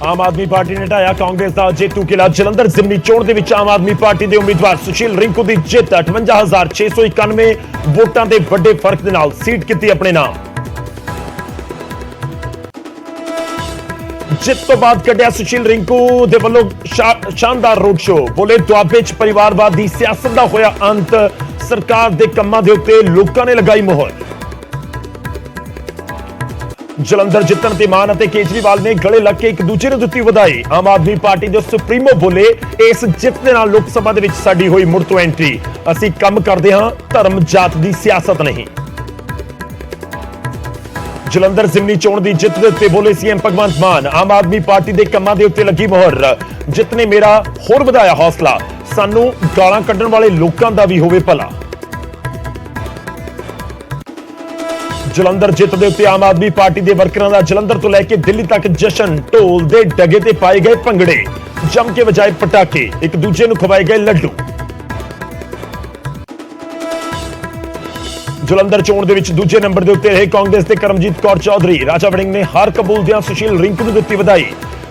आम आदमी पार्टी ने ढाया कांग्रेस का जेतू किला। जलंधर जिमनी चोण दे विच आम आदमी पार्टी के उम्मीदवार सुशील रिंकू की जित 58,691 वोटां के बड़े फर्क दे नाल सीट की अपने नाम। जित तो बाद कढ़िया सुशील रिंकू दे वल्लों शानदार रोड शो। बोले दुआबे च परिवारवाद की सियासत का होया अंत, सरकार के कामां दे उत्ते लोकां ने लगाई मोहर। जलंधर जितन ते मान अते केजरीवाल ने गले लग के एक दूजे नूं दित्ती वधाई। आम आदमी पार्टी के सुप्रीमो बोले इस जित दे नाल लोक सभा दे विच साडी होई मुड़ तो एंट्री, असीं काम करदे हां, धर्म जात की सियासत नहीं। जलंधर जिमनी चोण की जित दे उत्ते बोले सीएम भगवंत मान, आम आदमी पार्टी के कामां दे उत्ते लगी मोहर। जित ने मेरा होर वधाया हौसला, सानू गालां कड्ढण वाले लोकां दा भी होवे भला। जलंधर जित दे उत्ते आम आदमी पार्टी के वर्करां दा जलंधर तो लैके दिल्ली तक जशन, ढोल दे डगे ते पाए गए भंगड़े, जम के वजाए पटाके, एक दूजे नूं खवाए गए लड्डू। जलंधर चोण दे विच दूजे नंबर दे उत्ते रहे कांग्रेस के करमजीत कौर चौधरी। राजा वड़िंग ने हार कबूलदियां सुशील रिंकू नूं दित्ती वधाई।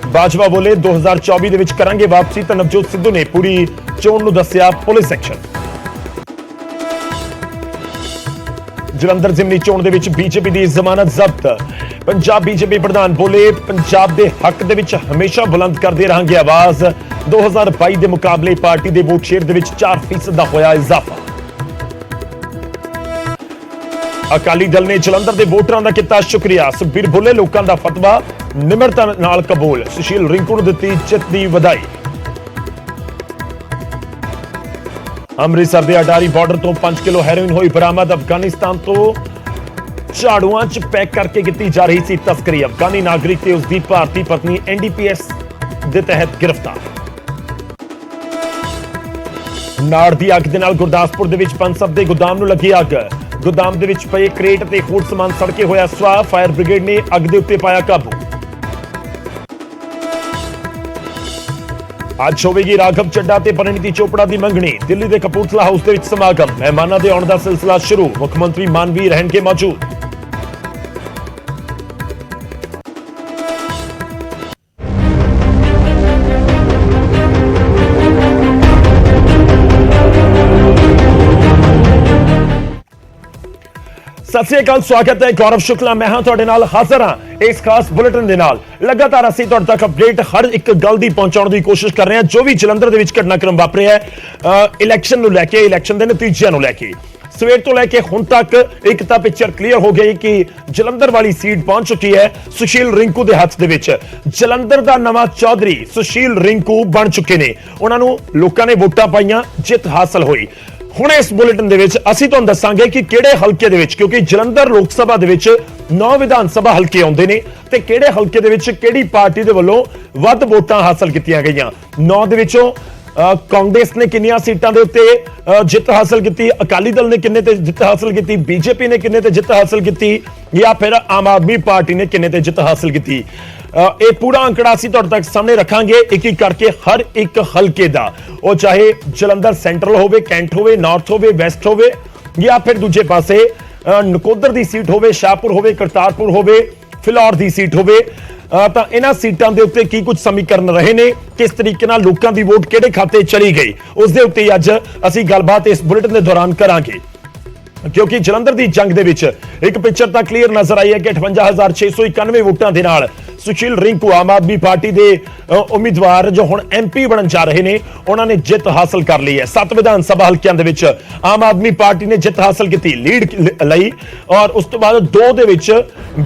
बाजवा बोले 2024 दे विच करांगे वापसी, तो नवजोत सिद्धू ने पूरी चोण नूं दस्सिया पुलिस एक्शन। जलंधर जिमनी चोण दे विच बीजेपी की जमानत जब्त। पंजाब बीजेपी प्रधान बोले पंजाब के हक दे विच हमेशा बुलंद करते रहांगे आवाज। 2022 के मुकाबले पार्टी के वोट शेयर दे विच 4% का होया इजाफा। अकाली दल ने जलंधर के वोटरां दा किता शुक्रिया। सुखबीर बोले लोकां दा फतवा निमरता नाल कबूल। सुशील रिंकू नूं दित्ती जित दी वधाई। अमृतसर के अटारी बॉर्डर तो 5 किलो हैरोइन हुई बरामद। अफगानिस्तान तो झाड़ुआं च पैक करके की जा रही सी तस्करी। अफगानी नागरिक ते उसकी भारतीय पत्नी एनडीपीएस के तहत गिरफ्तार। नाड़ की अग दे नाल गुरदासपुर दे विच पंसब के गोदाम नूं लगी अग। गोदाम दे विच पए क्रेट ते होर समान सड़के होया स्वाह। फायर ब्रिगेड ने अग दे उत्ते पाया काबू। आज होगी राघव चड्डा ते परिणीति चोपड़ा की मंगनी। दिल्ली के कपूरथला हाउस के समागम। मेहमानों के आने का सिलसिला शुरू। मुख्यमंत्री मानवी रहनगे मौजूद। सत श्री अकाल, स्वागत है। गौरव शुक्ला मैं हाँ तुहाडे नाल हाजिर हाँ इस खास बुलेटिन दे नाल। लगातार असीं तुहाडे तक अपडेट हर एक गल दी पहुंचाउण दी कोशिश कर रहे हैं। जो भी जलंधर दे विच घटनाक्रम वापरे है इलैक्शन नूं लैके, इलैक्शन दे नतीजिਆਂ नूं लैके, सवेर तो लैके हुण तक एक तां पिक्चर क्लीयर हो गई कि जलंधर वाली सीट पहुंच चुकी है सुशील रिंकू दे हत्थ दे विच। जलंधर दा नवां चौधरी सुशील रिंकू बन चुके ने। उन्हां नूं लोकां ने वोटां पाईआं, जित हासिल हुई। हुण इस बुलेटिन दे विच असीं तुहानूं दस्सांगे कि किहड़े हलके दे विच, क्योंकि जलंधर लोक सभा दे विच 9 विधान सभा हलके आउंदे ने ते किहड़े हलके दे विच किहड़ी पार्टी दे वल्लों वध वोटां हासिल कीतीआं गईआं। 9 दे विचों कांग्रेस ने किन्नियां सीटां दे उत्ते जित हासिल की, अकाली दल ने किन्ने ते जित हासिल की, बीजेपी ने किन्ने ते जित हासिल की, या फिर आम आदमी पार्टी ने किन्ने ते जित हासिल की। ये पूरा अंकड़ा असीं तुहाडे तक सामने रखांगे एक एक करके हर एक हलके दा। वो चाहे जलंधर सेंट्रल होवे, कैंट होवे, नॉर्थ होवे, वैस्ट होवे, या फिर दूजे पासे नकोदर दी सीट होवे, शाहपुर होवे, करतारपुर होवे, फिलौर दी सीट होवे। तां इन्हां सीटां दे उत्ते की कुछ समीकरण रहे ने, किस तरीके नाल लोकां दी वोट किहड़े खाते चली गई, उस दे उत्ते अज असीं गलबात इस बुलेटिन दे दौरान करांगे। क्योंकि जलंधर की जंग दे विच एक पिक्चर तां क्लीयर नजर आई है कि 58,691 वोटां दे नाल सुशील रिंकू आम आदमी पार्टी के उम्मीदवार जो हुण एमपी बनन जा रहे हैं, उन्होंने जित हासिल कर ली है। 7 विधान सभा हल्कियां दे विच आम आदमी पार्टी ने जित हासिल की, लीड लई, और उस तो बाद 2 दे विच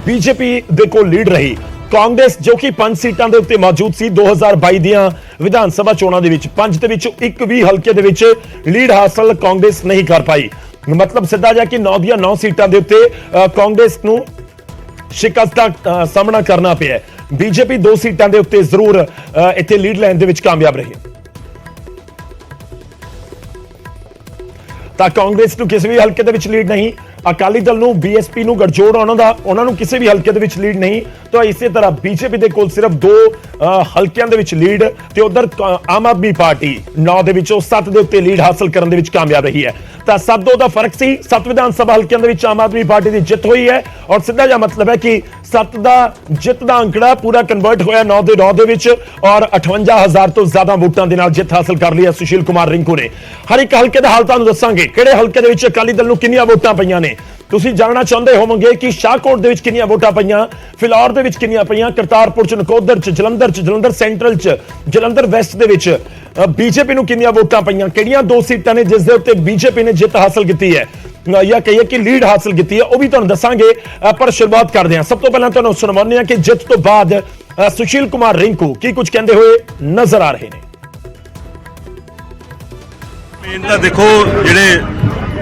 बीजेपी दे कोल लीड रही। कांग्रेस जो कि 5 सीटां दे उत्ते मौजूद सी 2022 दियां विधान सभा चोणां दे विच, 5 दे विच एक भी हल्के दे विच लीड हासिल कांग्रेस नहीं कर पाई। मतलब सीधा जा कि 9 दियां 9 सीटां दे उत्ते कांग्रेस नूं शिकस्त का सामना करना पिया। बीजेपी 2 सीटां दे उत्ते जरूर इत्थे लीड लैण दे विच कामयाब रही। तां कांग्रेस नूं किसी भी हल्के दे विच लीड नहीं, अकाली दल नूं, बीएसपी नूं, गठजोड़ उन्हां नूं किसी भी हल्के दे विच लीड नहीं। तो इसे तरह बीजेपी दे कोल सिर्फ 2 हल्कियां दे विच लीड, ते उधर आम आदमी पार्टी 9 दे विचों 7 दे उत्ते लीड हासिल करन दे विच कामयाब रही है। ਤਾਂ 7-2 ਦਾ ਫਰਕ ਸੀ। 7 ਵਿਧਾਨ ਸਭਾ ਹਲਕਿਆਂ ਦੇ ਵਿੱਚ ਆਮ ਆਦਮੀ ਪਾਰਟੀ ਦੀ ਜਿੱਤ ਹੋਈ ਹੈ ਔਰ ਸਿੱਧਾ ਜਿਹਾ ਮਤਲਬ ਹੈ ਕਿ 7 ਦਾ ਜਿੱਤ ਦਾ ਅੰਕੜਾ ਪੂਰਾ ਕਨਵਰਟ ਹੋਇਆ 9 ਦੇ 9 ਦੇ ਵਿੱਚ ਔਰ 58,000 ਤੋਂ ਜ਼ਿਆਦਾ ਵੋਟਾਂ ਦੇ ਨਾਲ ਜਿੱਤ ਹਾਸਲ ਕਰ ਲਈ ਹੈ ਸੁਸ਼ੀਲ ਕੁਮਾਰ ਰਿੰਕੂ ਨੇ। ਹਰ ਇੱਕ ਹਲਕੇ ਦਾ ਹਾਲ ਤੁਹਾਨੂੰ ਦੱਸਾਂਗੇ, ਕਿਹੜੇ ਹਲਕੇ ਦੇ ਵਿੱਚ ਅਕਾਲੀ ਦਲ ਨੂੰ ਕਿੰਨੀਆਂ ਵੋਟਾਂ ਪਈਆਂ ਨੇ। ਤੁਸੀਂ ਜਾਣਨਾ ਚਾਹੁੰਦੇ ਹੋਵੋਗੇ ਕਿ ਸ਼ਾਹਕੋਟ ਦੇ ਵਿੱਚ ਕਿੰਨੀਆਂ ਵੋਟਾਂ ਪਈਆਂ, ਫਿਲੌਰ ਦੇ ਵਿੱਚ ਕਿੰਨੀਆਂ ਪਈਆਂ, ਕਰਤਾਰਪੁਰ ਚ, ਨਕੋਦਰ ਚ, ਜਲੰਧਰ ਸੈਂਟਰਲ ਚ, ਜਲੰਧਰ ਵੈਸਟ ਦੇ ਵਿੱਚ ਬੀਜੇਪੀ ਨੂੰ ਕਿੰਨੀਆਂ ਵੋਟਾਂ ਪਈਆਂ, ਕਿਹੜੀਆਂ 2 ਸੀਟਾਂ ਨੇ ਜਿਸ ਦੇ ਉੱਤੇ ਬੀਜੇਪੀ ਨੇ ਜਿੱਤ ਹਾਸਲ ਕੀਤੀ ਹੈ ਜਾਂ ਕਹੀਏ ਕਿ ਲੀਡ ਹਾਸਲ ਕੀਤੀ ਹੈ, ਉਹ ਵੀ ਤੁਹਾਨੂੰ ਦੱਸਾਂਗੇ। ਪਰ ਸ਼ੁਰੂਆਤ ਕਰਦੇ ਹਾਂ। ਸਭ ਤੋਂ ਪਹਿਲਾਂ ਤੁਹਾਨੂੰ ਸੁਣਾਉਂਦੇ ਹਾਂ ਕਿ ਜਿੱਤ ਤੋਂ ਬਾਅਦ ਸੁਸ਼ੀਲ ਕੁਮਾਰ ਰਿੰਕੂ ਕੀ ਕੁਝ ਕਹਿੰਦੇ ਹੋਏ ਨਜ਼ਰ ਆ ਰਹੇ ਨੇ। ਮੇਨ ਤਾਂ ਦੇਖੋ, ਜਿਹੜੇ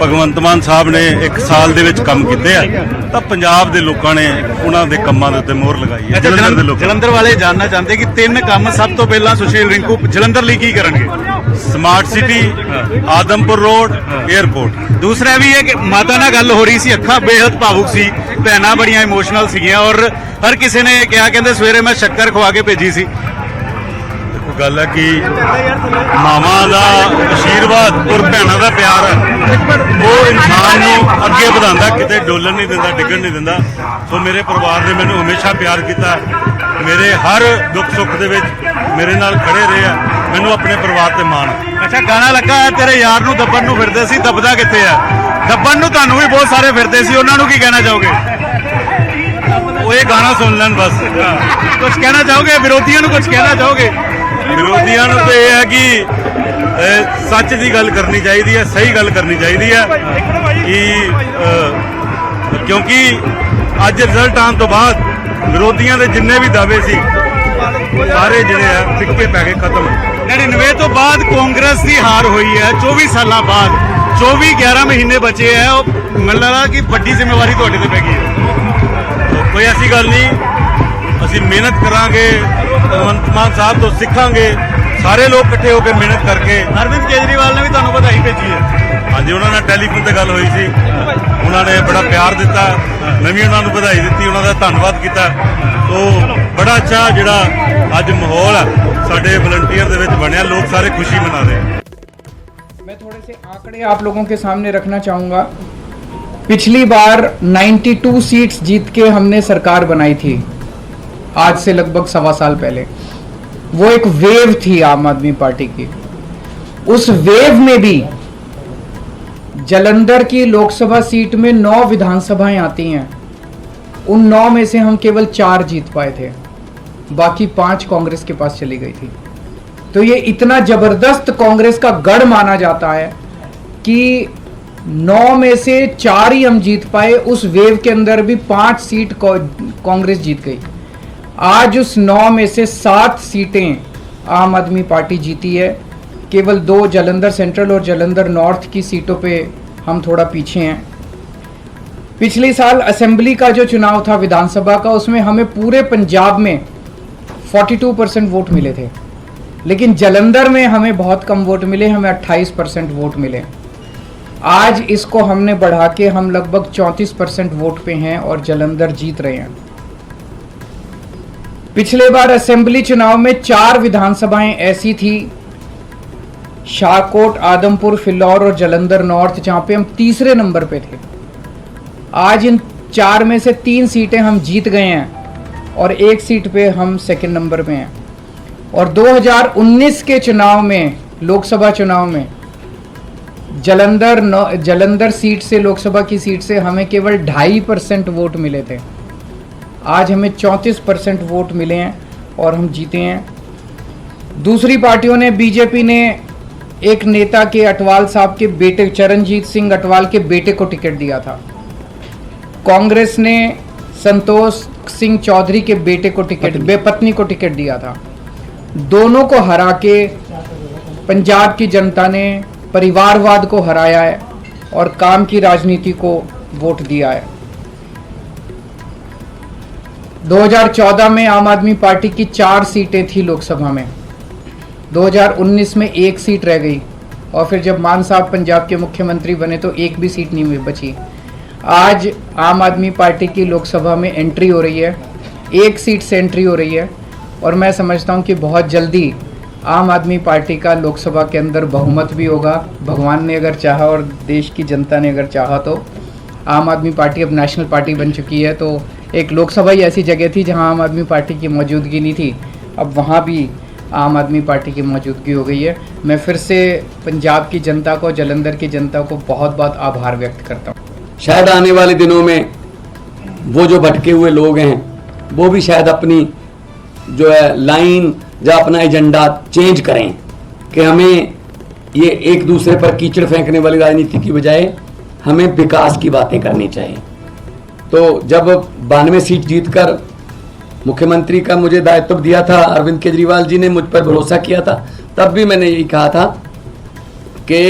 ਭਗਵੰਤ ਮਾਨ ਸਾਹਿਬ ਨੇ 1 ਸਾਲ ਦੇ ਵਿੱਚ ਕੰਮ ਕੀਤੇ ਆ ਤਾਂ ਪੰਜਾਬ ਦੇ ਲੋਕਾਂ ਨੇ ਉਹਨਾਂ ਦੇ ਕੰਮਾਂ ਦੇ ਉੱਤੇ ਮੋਹਰ ਲਗਾਈ ਹੈ। ਜਲੰਧਰ ਦੇ ਲੋਕ, ਜਲੰਧਰ ਵਾਲੇ ਜਾਣਨਾ ਚਾਹੁੰਦੇ ਕਿ 3 ਕੰਮ ਸਭ ਤੋਂ ਪਹਿਲਾਂ ਸੁਸ਼ੀਲ ਰਿੰਕੂ ਜਲੰਧਰ ਲਈ ਕੀ ਕਰਨਗੇ। Smart city, Adampur road, airport. ਦੂਸਰਾ ਵੀ ਹੈ ਕਿ ਮਾਤਾ ਨਾਲ ਗੱਲ ਹੋ ਰਹੀ ਸੀ, ਅੱਖਾਂ ਬੇहद ਭਾਵੁਕ ਸੀ, ਭੈਣਾਂ ਬੜੀਆਂ ਇਮੋਸ਼ਨਲ ਸੀਗੀਆਂ ਔਰ ਹਰ ਕਿਸੇ ਨੇ ਕਿਹਾ, ਕਹਿੰਦੇ ਸਵੇਰੇ ਮੈਂ ਸ਼ੱਕਰ ਖਵਾ ਕੇ ਭੇਜੀ ਸੀ। ਗੱਲ ਹੈ ਕਿ ਮਾਵਾਂ ਦਾ ਆਸ਼ੀਰਵਾਦ ਔਰ ਭੈਣਾਂ ਦਾ ਪਿਆਰ ਹੈ, ਉਹ ਇਨਸਾਨ ਨੂੰ ਅੱਗੇ ਵਧਾਉਂਦਾ, ਕਿਤੇ ਡੋਲਣ ਨਹੀਂ ਦਿੰਦਾ, ਡਿੱਗਣ ਨਹੀਂ ਦਿੰਦਾ। ਸੋ ਮੇਰੇ ਪਰਿਵਾਰ ਨੇ ਮੈਨੂੰ ਹਮੇਸ਼ਾ ਪਿਆਰ ਕੀਤਾ, ਮੇਰੇ ਹਰ ਦੁੱਖ ਸੁੱਖ ਦੇ ਵਿੱਚ ਮੇਰੇ ਨਾਲ ਖੜੇ ਰਹੇ ਆ। ਮੈਨੂੰ ਆਪਣੇ ਪਰਿਵਾਰ ਤੇ ਮਾਣ। ਅੱਛਾ, ਗਾਣਾ ਲੱਗਾ ਹੈ ਤੇਰੇ ਯਾਰ ਨੂੰ ਦੱਬਣ ਨੂੰ ਫਿਰਦੇ ਸੀ, ਦੱਬਦਾ ਕਿੱਥੇ ਆ? ਦੱਬਣ ਨੂੰ ਤੁਹਾਨੂੰ ਵੀ ਬਹੁਤ ਸਾਰੇ ਫਿਰਦੇ ਸੀ, ਉਹਨਾਂ ਨੂੰ ਕੀ ਕਹਿਣਾ ਚਾਹੋਗੇ? ਉਹ ਇਹ ਗਾਣਾ ਸੁਣ ਲੈਣ ਬਸ। ਕੁਝ ਕਹਿਣਾ ਚਾਹੋਗੇ ਵਿਰੋਧੀਆਂ ਨੂੰ? ਕੁਝ ਕਹਿਣਾ ਚਾਹੋਗੇ ਵਿਰੋਧੀਆਂ ਨੂੰ? ਤੇ ਇਹ ਹੈ ਕਿ ਸੱਚ ਦੀ ਗੱਲ ਕਰਨੀ ਚਾਹੀਦੀ ਹੈ, ਸਹੀ ਗੱਲ ਕਰਨੀ ਚਾਹੀਦੀ ਹੈ ਕਿ ਕਿਉਂਕਿ ਅੱਜ ਰਿਜ਼ਲਟ ਆਉਣ ਤੋਂ ਬਾਅਦ ਵਿਰੋਧੀਆਂ ਦੇ ਜਿੰਨੇ ਵੀ ਦਾਅਵੇ ਸੀ ਸਾਰੇ ਜਿਹੜੇ ਆ ਫਿੱਕੇ ਪੈ ਗਏ, ਖਤਮ। 99 ਤੋਂ ਬਾਅਦ ਕਾਂਗਰਸ ਦੀ ਹਾਰ ਹੋਈ ਹੈ, 24 ਸਾਲਾਂ ਬਾਅਦ 11 ਮਹੀਨੇ ਬਚੇ ਹੈ। ਉਹ ਮੈਨੂੰ ਲੱਗਦਾ ਕਿ ਵੱਡੀ ਜ਼ਿੰਮੇਵਾਰੀ ਤੁਹਾਡੇ ਤੇ ਪੈ ਗਈ ਹੈ। ਕੋਈ ਐਸੀ ਗੱਲ ਨਹੀਂ, ਅਸੀਂ ਮਿਹਨਤ ਕਰਾਂਗੇ, ਭਗਵੰਤ ਮਾਨ ਸਾਹਿਬ ਤੋਂ ਸਿੱਖਾਂਗੇ, ਸਾਰੇ ਲੋਕ ਇਕੱਠੇ ਹੋ ਕੇ ਮਿਹਨਤ ਕਰਕੇ। ਅਰਵਿੰਦ ਕੇਜਰੀਵਾਲ ਨੇ ਵੀ ਤੁਹਾਨੂੰ ਵਧਾਈ ਭੇਜੀ ਹੈ। ਹਾਂਜੀ, ਉਹਨਾਂ ਨਾਲ ਟੈਲੀਫੋਨ ਤੇ ਗੱਲ ਹੋਈ ਸੀ, ਉਹਨਾਂ ਨੇ ਬੜਾ ਪਿਆਰ ਦਿੱਤਾ, ਮੈਂ ਵੀ ਉਹਨਾਂ ਨੂੰ ਵਧਾਈ ਦਿੱਤੀ, ਉਹਨਾਂ ਦਾ ਧੰਨਵਾਦ ਕੀਤਾ। ਸੋ ਬੜਾ ਅੱਛਾ ਜਿਹੜਾ ਅੱਜ ਮਾਹੌਲ ਆ ਸਾਡੇ ਵਲੰਟੀਅਰ ਦੇ ਵਿੱਚ ਬਣਿਆ, ਲੋਕ ਸਾਰੇ ਖੁਸ਼ੀ ਮਨਾ ਰਹੇ। मैं थोड़े से आंकड़े आप लोगों के सामने रखना चाहूँगा। पिछली बार 92 सीट्स जीत के हमने सरकार बनाई थी, आज से लगभग 1.25 साल पहले। वो एक वेव थी आम आदमी पार्टी की। उस वेव में भी जलंधर की लोकसभा सीट में 9 विधानसभाएं आती हैं, उन 9 में से हम केवल 4 जीत पाए थे, बाकी 5 कांग्रेस के पास चली गई थी। तो ये इतना जबरदस्त कांग्रेस का गढ़ माना जाता है कि 9 में से 4 ही हम जीत पाए। उस वेव के अंदर भी 5 सीट कांग्रेस जीत गई। आज उस 9 में से 7 सीटें आम आदमी पार्टी जीती है। केवल 2 जलंधर सेंट्रल और जलंधर नॉर्थ की सीटों पे हम थोड़ा पीछे हैं। पिछले साल असेंबली का जो चुनाव था विधानसभा का, उसमें हमें पूरे पंजाब में 42% वोट मिले थे, लेकिन जलंधर में हमें बहुत कम वोट मिले, हमें 28% वोट मिले। आज इसको हमने बढ़ा के हम लगभग 34% वोट पे हैं और जलंधर जीत रहे हैं। पिछले बार असेंबली चुनाव में 4 विधानसभाएं ऐसी थी, शाहकोट, आदमपुर, फिलौर और जलंधर नॉर्थ, जहां पे हम तीसरे नंबर पे थे। आज इन 4 में से 3 सीटें हम जीत गए हैं और 1 सीट पे हम सेकंड नंबर पे हैं। और 2019 के चुनाव में, लोकसभा चुनाव में, जलंधर सीट से, लोकसभा की सीट से हमें केवल 2.5% वोट मिले थे। आज हमें 34% वोट मिले हैं और हम जीते हैं। दूसरी पार्टियों ने, बीजेपी ने एक नेता के, अटवाल साहब के बेटे, चरणजीत सिंह अटवाल के बेटे को टिकट दिया था। कांग्रेस ने संतोष सिंह चौधरी के बेटे को टिकट, पत्नी को टिकट दिया था। दोनों को हरा के पंजाब की जनता ने परिवारवाद को हराया है और काम की राजनीति को वोट दिया है। 2014 में आम आदमी पार्टी की 4 सीटें थी लोकसभा में, 2019 में 1 सीट रह गई और फिर जब मान साहब पंजाब के मुख्यमंत्री बने तो 1 भी सीट नहीं बची। आज आम आदमी पार्टी की लोकसभा में एंट्री हो रही है, 1 सीट से एंट्री हो रही है और मैं समझता हूं कि बहुत जल्दी आम आदमी पार्टी का लोकसभा के अंदर बहुमत भी होगा। भगवान ने अगर चाहा और देश की जनता ने अगर चाहा तो आम आदमी पार्टी अब नेशनल पार्टी बन चुकी है। तो एक लोकसभा ही ऐसी जगह थी जहां आम आदमी पार्टी की मौजूदगी नहीं थी, अब वहां भी आम आदमी पार्टी की मौजूदगी हो गई है। मैं फिर से पंजाब की जनता को, जालंधर की जनता को बहुत बहुत आभार व्यक्त करता हूँ। शायद आने वाले दिनों में वो जो भटके हुए लोग हैं वो भी शायद अपनी जो है लाइन या अपना एजेंडा चेंज करें कि हमें ये एक दूसरे पर कीचड़ फेंकने वाली राजनीति की बजाय हमें विकास की बातें करनी चाहिए। तो जब 92 सीट जीतकर मुख्यमंत्री का मुझे दायित्व दिया था, अरविंद केजरीवाल जी ने मुझ पर भरोसा किया था, तब भी मैंने यही कहा था कि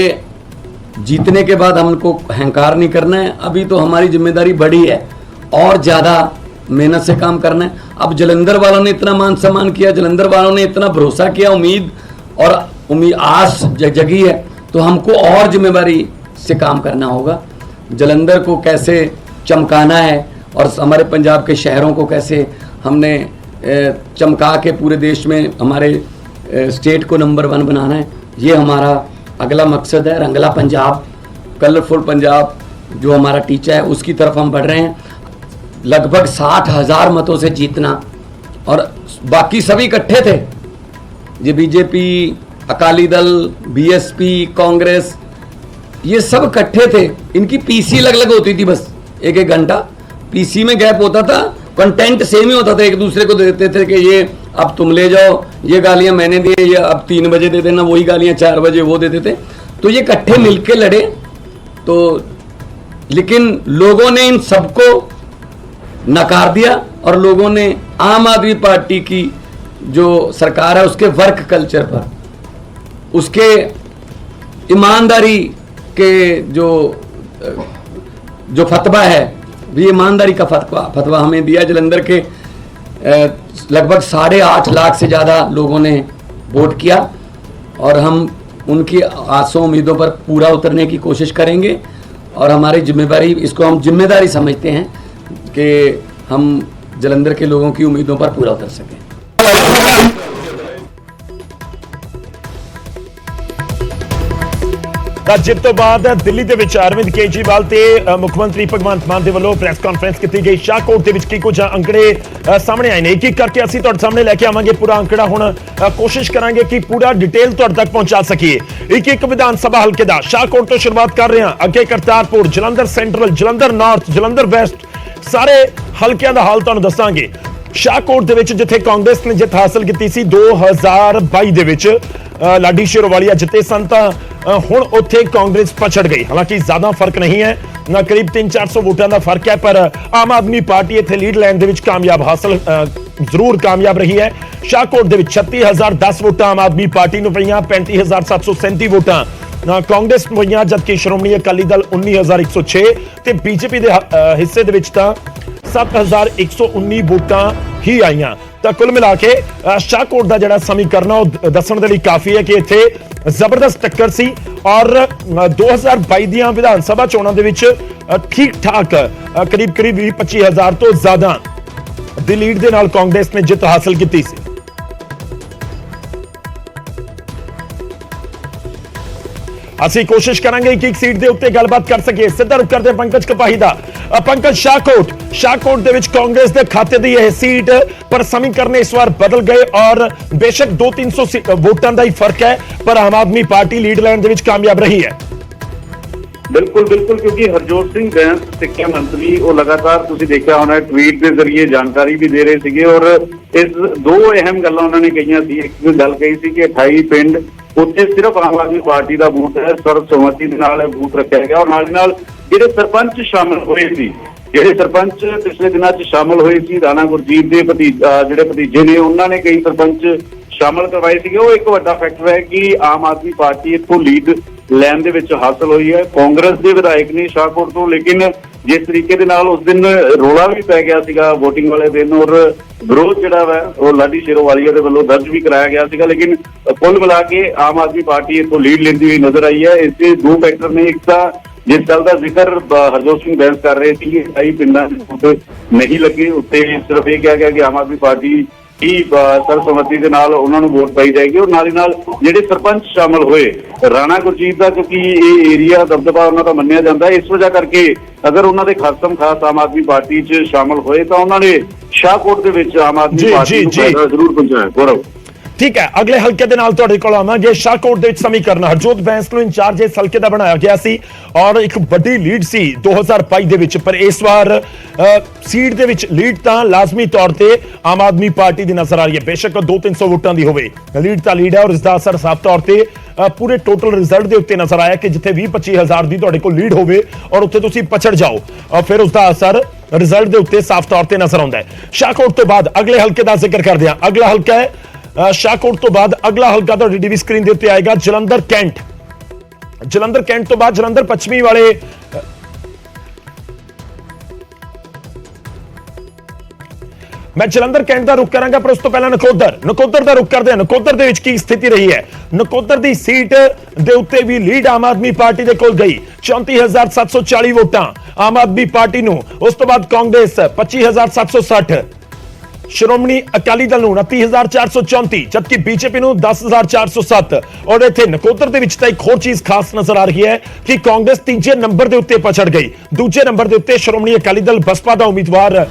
जीतने के बाद हमको अहंकार नहीं करना है, अभी तो हमारी जिम्मेदारी बड़ी है और ज़्यादा मेहनत से काम करना है। अब जालंधर वालों ने इतना मान सम्मान किया, जालंधर वालों ने इतना भरोसा किया, उम्मीद आस जगी है, तो हमको और जिम्मेदारी से काम करना होगा। जालंधर को कैसे चमकाना है और हमारे पंजाब के शहरों को कैसे हमने चमका के पूरे देश में हमारे स्टेट को नंबर 1 बनाना है, ये हमारा अगला मकसद है। रंगला पंजाब, कलरफुल पंजाब जो हमारा टीचा है, उसकी तरफ हम बढ़ रहे हैं। लगभग 60,000 मतों से जीतना, और बाकी सभी इकट्ठे थे, ये बीजेपी, अकाली दल, बीएसपी, कांग्रेस, ये सब इकट्ठे थे। इनकी पीसी अलग अलग होती थी, बस एक एक घंटा पीसी में गैप होता था, कंटेंट सेम ही होता था, एक दूसरे को देते थे कि ये अब तुम ले जाओ, ये गालियां मैंने दी, ये अब 3 बजे दे देना, वही गालियां 4 बजे वो देते थे। तो ये इकट्ठे मिलके लड़े। तो लेकिन लोगों ने इन सबको नकार दिया और लोगों ने आम आदमी पार्टी की जो सरकार है उसके वर्क कल्चर पर, उसके ईमानदारी के जो फतवा है, भी ईमानदारी का फतवा हमें दिया। जालंधर के लगभग 8.5 लाख से ज़्यादा लोगों ने वोट किया और हम उनकी आसों उम्मीदों पर पूरा उतरने की कोशिश करेंगे। और हमारी जिम्मेदारी, इसको हम जिम्मेदारी समझते हैं कि हम जालंधर के लोगों की उम्मीदों पर पूरा उतर सकें। जित तो बाद दिल्ली ਦੇ ਵਿੱਚ ਅਰਵਿੰਦ ਕੇਜਰੀਵਾਲ ਤੇ ਮੁੱਖ ਮੰਤਰੀ ਭਗਵੰਤ ਮਾਨ ਦੇ ਵੱਲੋਂ ਪ੍ਰੈਸ ਕਾਨਫਰੰਸ ਕੀਤੀ ਗਈ। ਸ਼ਾਹਕੋਟ ਦੇ ਵਿੱਚ ਕੀ ਕੁਝ ਅੰਕੜੇ ਸਾਹਮਣੇ ਆਏ ਨੇ, ਇੱਕ ਇੱਕ ਕਰਕੇ ਅਸੀਂ ਤੁਹਾਡੇ ਸਾਹਮਣੇ ਲੈ ਕੇ ਆਵਾਂਗੇ ਪੂਰਾ ਅੰਕੜਾ। ਹੁਣ ਕੋਸ਼ਿਸ਼ ਕਰਾਂਗੇ ਕਿ ਪੂਰਾ ਡਿਟੇਲ ਤੁਹਾਡੇ ਤੱਕ ਪਹੁੰਚਾ ਸਕੀਏ। ਇੱਕ ਇੱਕ ਵਿਧਾਨ ਸਭਾ ਹਲਕੇ ਦਾ ਸ਼ਾਹਕੋਟ ਤੋਂ ਸ਼ੁਰੂਆਤ ਕਰ ਰਹੇ ਹਾਂ, ਅੱਗੇ Kartarpur, Jalandhar central, Jalandhar north, Jalandhar West, ਸਾਰੇ ਹਲਕਿਆਂ ਦਾ ਹਾਲ ਤੁਹਾਨੂੰ ਦੱਸਾਂਗੇ। ਸ਼ਾਹਕੋਟ ਦੇ ਵਿੱਚ ਜਿੱਥੇ ਕਾਂਗਰਸ ਨੇ ਜਿੱਤ ਹਾਸਲ ਕੀਤੀ ਸੀ 2022 ਦੇ ਵਿੱਚ, ਲਾਡੀ ਸ਼ੇਰੋਵਾਲੀਆ ਜਿੱਤੇ ਸਨ, ਤਾਂ ਹੁਣ ਉੱਥੇ ਕਾਂਗਰਸ ਪਛੜ ਗਈ। ਹਾਲਾਂਕਿ ਜ਼ਿਆਦਾ ਫਰਕ ਨਹੀਂ ਹੈ, ਨਾ ਕਰੀਬ 300-400 ਵੋਟਾਂ ਦਾ ਫਰਕ ਹੈ, ਪਰ ਆਮ ਆਦਮੀ ਪਾਰਟੀ ਇੱਥੇ ਲੀਡ ਲੈਣ ਦੇ ਵਿੱਚ ਜ਼ਰੂਰ ਕਾਮਯਾਬ ਰਹੀ ਹੈ। ਸ਼ਾਹਕੋਟ ਦੇ ਵਿੱਚ 36,010 ਵੋਟਾਂ ਆਮ ਆਦਮੀ ਪਾਰਟੀ ਨੂੰ ਪਈਆਂ, 35,737 ਵੋਟਾਂ ਕਾਂਗਰਸ ਨੂੰ ਪਈਆਂ, ਜਦਕਿ ਸ਼੍ਰੋਮਣੀ ਅਕਾਲੀ ਦਲ 19,106 ਤੇ ਬੀਜੇਪੀ ਦੇ ਹਿੱਸੇ ਦੇ ਵਿੱਚ ਤਾਂ 7,119 ਵੋਟਾਂ ਹੀ ਆਈਆਂ। ਤਾਂ ਕੁੱਲ ਮਿਲਾ ਕੇ ਸ਼ਾਹਕੋਟ ਦਾ ਜਿਹੜਾ ਸਮੀਕਰਨ ਉਹ ਦੱਸਣ ਦੇ ਲਈ ਕਾਫੀ ਹੈ ਕਿ ਇੱਥੇ ਜ਼ਬਰਦਸਤ ਟੱਕਰ ਸੀ ਔਰ 2022 ਦੀਆਂ ਵਿਧਾਨ ਸਭਾ ਚੋਣਾਂ ਦੇ ਵਿੱਚ ਠੀਕ ਠਾਕ ਕਰੀਬ 25,000 ਤੋਂ ਜ਼ਿਆਦਾ ਦੀ ਲੀਡ ਦੇ ਨਾਲ ਕਾਂਗਰਸ ਨੇ ਜਿੱਤ ਹਾਸਲ ਕੀਤੀ ਸੀ। ਅਸੀਂ ਕੋਸ਼ਿਸ਼ ਕਰਾਂਗੇ ਇੱਕ ਸੀਟ ਦੇ ਉੱਤੇ ਗੱਲਬਾਤ ਕਰ ਸਕੀਏ। ਸਿੱਧਾ ਰੁਕ ਕਰਦੇ ਪੰਕਜ ਕਪਾਹੀ ਦਾ। ਪੰਕਜ, ਸ਼ਾਹਕੋਟ ਦੇ ਵਿੱਚ ਕਾਂਗਰਸ ਦੇ ਖਾਤੇ ਦੀ ਇਹ ਸੀਟ, ਪਰ ਸਮੀਕਰਨ ਇਸ ਵਾਰ ਬਦਲ ਗਏ ਔਰ ਬੇਸ਼ੱਕ 200-300 ਵੋਟਾਂ ਦਾ ਹੀ ਫਰਕ ਹੈ, ਪਰ ਆਮ ਆਦਮੀ ਪਾਰਟੀ ਲੀਡ ਲੈਣ ਦੇ ਵਿੱਚ ਕਾਮਯਾਬ ਰਹੀ ਹੈ। ਬਿਲਕੁਲ ਕਿਉਂਕਿ ਹਰਜੋਤ ਸਿੰਘ ਬੈਂਸ ਸਿੱਖਿਆ ਮੰਤਰੀ ਉਹ ਲਗਾਤਾਰ ਤੁਸੀਂ ਦੇਖਿਆ ਹੋਣਾ ਟਵੀਟ ਦੇ ਜ਼ਰੀਏ ਜਾਣਕਾਰੀ ਵੀ ਦੇ ਰਹੇ ਸੀਗੇ ਔਰ ਇਸ 2 ਅਹਿਮ ਗੱਲਾਂ ਉਹਨਾਂ ਨੇ ਕਹੀਆਂ ਸੀ। ਇੱਕ ਗੱਲ ਕਹੀ ਸੀ ਕਿ 28 ਪਿੰਡ ਉੱਥੇ ਸਿਰਫ ਆਮ ਆਦਮੀ ਪਾਰਟੀ ਦਾ ਬੂਥ ਹੈ, ਸਰਬਸੰਮਤੀ ਦੇ ਨਾਲ ਬੂਥ ਰੱਖਿਆ ਗਿਆ ਔਰ ਨਾਲ ਜਿਹੜੇ ਸਰਪੰਚ ਸ਼ਾਮਲ ਹੋਏ ਸੀ, ਜਿਹੜੇ ਸਰਪੰਚ ਪਿਛਲੇ ਦਿਨਾਂ 'ਚ ਸ਼ਾਮਲ ਹੋਏ ਸੀ, ਰਾਣਾ ਗੁਰਜੀਤ ਦੇ ਜਿਹੜੇ ਭਤੀਜੇ ਨੇ, ਉਹਨਾਂ ਨੇ ਕਈ ਸਰਪੰਚ ਸ਼ਾਮਲ ਕਰਵਾਏ ਸੀਗੇ। ਉਹ ਇੱਕ ਵੱਡਾ ਫੈਕਟਰ ਹੈ ਕਿ ਆਮ ਆਦਮੀ ਪਾਰਟੀ ਇੱਥੋਂ ਲੀਡ ਲੈਣ ਦੇ ਵਿੱਚ ਹਾਸਲ ਹੋਈ ਹੈ। ਕਾਂਗਰਸ ਦੇ ਵਿਧਾਇਕ ਨੇ ਸ਼ਾਹਕੋਟ ਤੋਂ, ਲੇਕਿਨ ਜਿਸ ਤਰੀਕੇ ਦੇ ਨਾਲ ਉਸ ਦਿਨ ਰੌਲਾ ਵੀ ਪੈ ਗਿਆ ਸੀਗਾ ਵੋਟਿੰਗ ਵਾਲੇ ਦਿਨ ਔਰ ਵਿਰੋਧ ਜਿਹੜਾ ਵਾ ਉਹ ਲਾਡੀ ਸ਼ੇਰੋਵਾਲੀਆ ਦੇ ਵੱਲੋਂ ਦਰਜ ਵੀ ਕਰਾਇਆ ਗਿਆ ਸੀਗਾ, ਲੇਕਿਨ ਕੁੱਲ ਮਿਲਾ ਕੇ ਆਮ ਆਦਮੀ ਪਾਰਟੀ ਇੱਥੋਂ ਲੀਡ ਲੈਂਦੀ ਹੋਈ ਨਜ਼ਰ ਆਈ ਹੈ। ਇਸਦੇ 2 ਫੈਕਟਰ ਨੇ। ਇੱਕ ਤਾਂ ਜਿਸ ਗੱਲ ਦਾ ਜ਼ਿਕਰ ਹਰਜੋਤ ਸਿੰਘ ਬੈਂਸ ਕਰ ਰਹੇ ਸੀ ਕਿ ਕਈ ਪਿੰਡਾਂ ਦੇ ਵੋਟ ਨਹੀਂ ਲੱਗੇ, ਉੱਤੇ ਸਿਰਫ ਇਹ ਕਿਹਾ ਗਿਆ ਕਿ ਆਮ ਆਦਮੀ ਪਾਰਟੀ ਹੀ ਸਰਬਸੰਮਤੀ ਦੇ ਨਾਲ ਉਹਨਾਂ ਨੂੰ ਵੋਟ ਪਾਈ ਜਾਏਗੀ। ਔਰ ਨਾਲ ਹੀ ਨਾਲ ਜਿਹੜੇ ਸਰਪੰਚ ਸ਼ਾਮਲ ਹੋਏ ਰਾਣਾ ਗੁਰਜੀਤ ਦਾ, ਕਿਉਂਕਿ ਇਹ ਏਰੀਆ ਦਬਦਬਾ ਉਹਨਾਂ ਦਾ ਮੰਨਿਆ ਜਾਂਦਾ ਹੈ, ਇਸ ਵਜ੍ਹਾ ਕਰਕੇ ਅਗਰ ਉਹਨਾਂ ਦੇ ਖਾਸਮ ਖਾਸ ਆਮ ਆਦਮੀ ਪਾਰਟੀ 'ਚ ਸ਼ਾਮਲ ਹੋਏ ਤਾਂ ਉਹਨਾਂ ਨੇ ਸ਼ਾਹਕੋਟ ਦੇ ਵਿੱਚ ਆਮ ਆਦਮੀ ਪਾਰਟੀ ਨੂੰ ਫਾਇਦਾ ਜ਼ਰੂਰ ਪਹੁੰਚਾਇਆ। ਗੌਰਵ, ਠੀਕ ਹੈ, ਅਗਲੇ ਹਲਕੇ ਦੇ ਨਾਲ ਤੁਹਾਡੇ ਕੋਲ ਆਵਾਂਗੇ। ਸ਼ਾਹਕੋਟ ਦੇ ਵਿੱਚ ਸਮੀਕਰਨ ਹਰਜੋਤ ਬੈਂਸ ਨੂੰ ਇੰਚਾਰਜ ਇਸ ਹਲਕੇ ਦਾ ਬਣਾਇਆ ਗਿਆ ਸੀ ਔਰ ਇੱਕ ਵੱਡੀ ਲੀਡ ਸੀ 2022 ਦੇ ਵਿੱਚ, ਪਰ ਇਸ ਵਾਰ ਸੀਟ ਦੇ ਵਿੱਚ ਲੀਡ ਤਾਂ ਲਾਜ਼ਮੀ ਤੌਰ ਤੇ ਆਮ ਆਦਮੀ ਪਾਰਟੀ ਦੀ ਨਜ਼ਰ ਆ ਰਹੀ ਹੈ। ਬੇਸ਼ੱਕ 200-300 ਵੋਟਾਂ ਦੀ ਹੋਵੇ, ਲੀਡ ਤਾਂ ਲੀਡ ਹੈ ਔਰ ਇਸ ਦਾ ਅਸਰ ਸਾਫ਼ ਤੌਰ ਤੇ ਪੂਰੇ ਟੋਟਲ ਰਿਜ਼ਲਟ ਦੇ ਉੱਤੇ ਨਜ਼ਰ ਆਇਆ ਕਿ ਜਿੱਥੇ 20-25 ਹਜ਼ਾਰ ਦੀ ਤੁਹਾਡੇ ਕੋਲ ਲੀਡ ਹੋਵੇ ਔਰ ਉੱਥੇ ਤੁਸੀਂ ਪਛੜ ਜਾਓ ਔਰ ਫਿਰ ਉਸ ਦਾ ਅਸਰ ਰਿਜ਼ਲਟ ਦੇ ਉੱਤੇ ਸਾਫ਼ ਤੌਰ ਤੇ ਨਜ਼ਰ ਆਉਂਦਾ ਹੈ। ਸ਼ਾਹਕੋਟ ਤੋਂ ਬਾਅਦ ਅਗਲੇ ਹਲਕੇ ਦਾ ਜ਼ਿਕਰ ਕਰਦੇ ਹਾਂ। ਅਗਲਾ ਹਲਕਾ ਹੈ ਸ਼ਾਹਕੋਟ ਤੋਂ ਬਾਅਦ ਅਗਲਾ ਹਲਕਾ ਤੁਹਾਡੀ ਟੀਵੀ ਸਕਰੀਨ ਦੇ ਉੱਤੇ ਆਏਗਾ ਜਲੰਧਰ ਕੈਂਟ। ਜਲੰਧਰ ਕੈਂਟ ਤੋਂ ਬਾਅਦ ਜਲੰਧਰ ਪੱਛਮੀ ਵਾਲੇ ਮੈਂ ਜਲੰਧਰ ਕੈਂਟ ਦਾ ਰੁਖ ਕਰਾਂਗਾ, ਪਰ ਉਸ ਤੋਂ ਪਹਿਲਾਂ ਨਕੋਦਰ ਦਾ ਰੁਖ ਕਰਦੇ ਹਾਂ। ਨਕੋਦਰ ਦੇ ਵਿੱਚ ਕੀ ਸਥਿਤੀ ਰਹੀ ਹੈ? ਨਕੋਦਰ ਦੀ ਸੀਟ ਦੇ ਉੱਤੇ ਵੀ ਲੀਡ ਆਮ ਆਦਮੀ ਪਾਰਟੀ ਦੇ ਕੋਲ ਗਈ 34,740 ਵੋਟਾਂ ਆਮ ਆਦਮੀ ਪਾਰਟੀ ਨੂੰ। ਉਸ ਤੋਂ ਬਾਅਦ ਕਾਂਗਰਸ 25,760, ਸ਼੍ਰੋਮਣੀ ਅਕਾਲੀ ਦਲ ਨੂੰ 29,434, ਜਦਕਿ ਬੀਜੇਪੀ ਨੂੰ 10,407। ਔਰ ਇੱਥੇ ਨਕੋਦਰ ਦੇ ਵਿੱਚ ਤਾਂ ਇੱਕ ਹੋਰ ਚੀਜ਼ ਖਾਸ ਨਜ਼ਰ ਆ ਰਹੀ ਹੈ ਕਿ ਕਾਂਗਰਸ ਤੀਜੇ ਨੰਬਰ ਦੇ ਉੱਤੇ ਪਛੜ ਗਈ। ਦੂਜੇ ਨੰਬਰ ਦੇ ਉੱਤੇ ਸ਼੍ਰੋਮਣੀ ਅਕਾਲੀ ਦਲ ਬਸਪਾ ਦਾ ਉਮੀਦਵਾਰ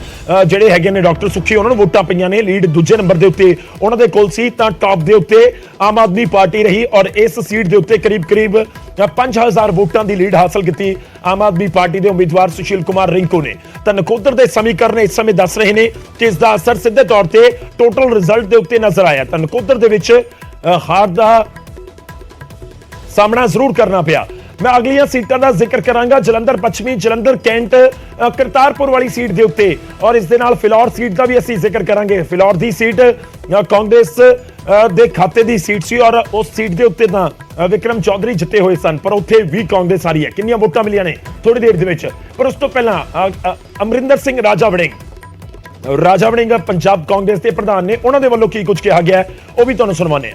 ਜਿਹੜੇ ਹੈਗੇ ਨੇ ਡਾਕਟਰ ਸੁਖੀ, ਉਹਨਾਂ ਨੂੰ ਵੋਟਾਂ ਪਈਆਂ ਨੇ। ਲੀਡ ਦੂਜੇ ਨੰਬਰ ਦੇ ਉੱਤੇ ਉਹਨਾਂ ਦੇ ਕੋਲ ਸੀ, ਤਾਂ ਟੌਪ ਦੇ ਉੱਤੇ ਆਮ ਆਦਮੀ ਪਾਰਟੀ ਰਹੀ ਔਰ ਇਸ ਸੀਟ ਦੇ ਉੱਤੇ ਕਰੀਬ 5000 ਵੋਟਾਂ ਦੀ ਲੀਡ ਹਾਸਲ ਕੀਤੀ ਆਮ ਆਦਮੀ ਪਾਰਟੀ ਦੇ ਉਮੀਦਵਾਰ ਸੁਸ਼ੀਲ ਕੁਮਾਰ ਰਿੰਕੂ ਨੇ। ਤਾਂ ਨਕੋਦਰ ਦੇ ਸਮੀਕਰਨ ਇਸ ਸਮੇਂ ਦੱਸ ਰਹੇ ਨੇ ਕਿ ਇਸ ਦਾ ਅਸਰ ਸਿੱਧੇ ਤੌਰ ਤੇ ਟੋਟਲ ਰਿਜ਼ਲਟ ਦੇ ਉੱਤੇ ਨਜ਼ਰ ਆਇਆ। ਤਾਂ ਨਕੋਦਰ ਦੇ ਵਿੱਚ ਹਾਰ ਦਾ ਸਾਹਮਣਾ ਜ਼ਰੂਰ ਕਰਨਾ ਪਿਆ। ਮੈਂ ਅਗਲੀਆਂ ਸੀਟਾਂ ਦਾ ਜ਼ਿਕਰ ਕਰਾਂਗਾ। ਜਲੰਧਰ ਪੱਛਮੀ, ਜਲੰਧਰ ਕੈਂਟ, ਕਰਤਾਰਪੁਰ ਵਾਲੀ ਸੀਟ ਦੇ ਉੱਤੇ ਔਰ ਇਸ ਦੇ ਨਾਲ ਫਿਲੌਰ ਸੀਟ ਦਾ ਵੀ ਅਸੀਂ ਜ਼ਿਕਰ ਕਰਾਂਗੇ। ਫਿਲੌਰ ਦੀ ਸੀਟ ਕਾਂਗਰਸ ਦੇ ਖਾਤੇ ਦੀ ਸੀਟ ਸੀ ਔਰ ਉਸ ਸੀਟ ਦੇ ਉੱਤੇ ਤਾਂ ਵਿਕਰਮ ਚੌਧਰੀ ਜਿੱਤੇ ਹੋਏ ਸਨ, ਪਰ ਉੱਥੇ ਵੀ ਕਾਂਗਰਸ ਆ ਰਹੀ ਹੈ। ਕਿੰਨੀਆਂ ਵੋਟਾਂ ਮਿਲੀਆਂ ਨੇ ਥੋੜੀ ਦੇਰ ਦੇ ਵਿੱਚ, ਪਰ ਉਸ ਤੋਂ ਪਹਿਲਾਂ ਅਮਰਿੰਦਰ ਸਿੰਘ ਰਾਜਾ ਵੜਿੰਗ ਪੰਜਾਬ ਕਾਂਗਰਸ ਦੇ ਪ੍ਰਧਾਨ ਨੇ, ਉਹਨਾਂ ਦੇ ਵੱਲੋਂ ਕੀ ਕੁਝ ਕਿਹਾ ਗਿਆ ਉਹ ਵੀ ਤੁਹਾਨੂੰ ਸੁਣਾਉਂਦੇ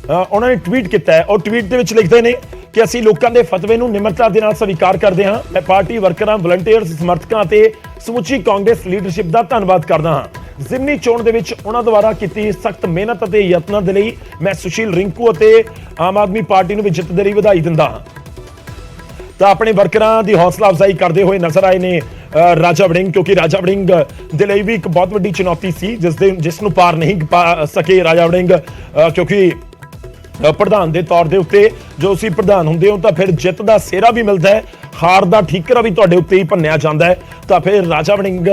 ਹਾਂ। ਉਹਨਾਂ ਨੇ ਟਵੀਟ ਕੀਤਾ ਹੈ ਔਰ ਟਵੀਟ ਦੇ ਵਿੱਚ ਲਿਖਦੇ ਨੇ ਕਿ ਅਸੀਂ ਲੋਕਾਂ ਦੇ ਫਤਵੇ ਨੂੰ ਨਿਮਰਤਾ ਦੇ ਨਾਲ ਸਵੀਕਾਰ ਕਰਦੇ ਹਾਂ। ਮੈਂ ਪਾਰਟੀ ਵਰਕਰਾਂ, ਵਲੰਟੀਅਰਸ, ਸਮਰਥਕਾਂ ਅਤੇ ਸਮੁੱਚੀ ਕਾਂਗਰਸ ਲੀਡਰਸ਼ਿਪ ਦਾ ਧੰਨਵਾਦ ਕਰਦਾ ਹਾਂ। ਜ਼ਿਮਨੀ ਚੋਣ ਦੇ ਵਿੱਚ ਉਹਨਾਂ ਦੁਆਰਾ ਕੀਤੀ ਸਖਤ ਮਿਹਨਤ ਅਤੇ ਯਤਨਾਂ ਦੇ ਲਈ ਮੈਂ ਸੁਸ਼ੀਲ ਰਿੰਕੂ ਅਤੇ ਆਮ ਆਦਮੀ ਪਾਰਟੀ ਨੂੰ ਵੀ ਜਿੱਤ ਦੇ ਲਈ ਵਧਾਈ ਦਿੰਦਾ ਹਾਂ। ਤਾਂ ਆਪਣੇ ਵਰਕਰਾਂ ਦੀ ਹੌਸਲਾ ਅਫਜ਼ਾਈ ਕਰਦੇ ਹੋਏ ਨਜ਼ਰ ਆਏ ਨੇ ਰਾਜਾ ਵੜਿੰਗ, ਕਿਉਂਕਿ ਰਾਜਾ ਵੜਿੰਗ ਦੇ ਲਈ ਵੀ ਇੱਕ ਬਹੁਤ ਵੱਡੀ ਚੁਣੌਤੀ ਸੀ ਜਿਸ ਨੂੰ ਪਾਰ ਨਹੀਂ ਪਾ ਸਕੇ ਰਾਜਾ ਵੜਿੰਗ, ਕਿਉਂਕਿ ਪ੍ਰਧਾਨ ਦੇ ਤੌਰ ਦੇ ਉੱਤੇ ਜੋ ਤੁਸੀਂ ਪ੍ਰਧਾਨ ਹੁੰਦੇ ਹੋ ਤਾਂ ਫਿਰ ਜਿੱਤ ਦਾ ਸਿਹਰਾ ਵੀ ਮਿਲਦਾ ਹੈ, ਹਾਰ ਦਾ ਠੀਕਰਾ ਵੀ ਤੁਹਾਡੇ ਉੱਤੇ ਹੀ ਭੰਨਿਆ ਜਾਂਦਾ ਹੈ। ਤਾਂ ਫਿਰ ਰਾਜਾ ਵੜਿੰਗ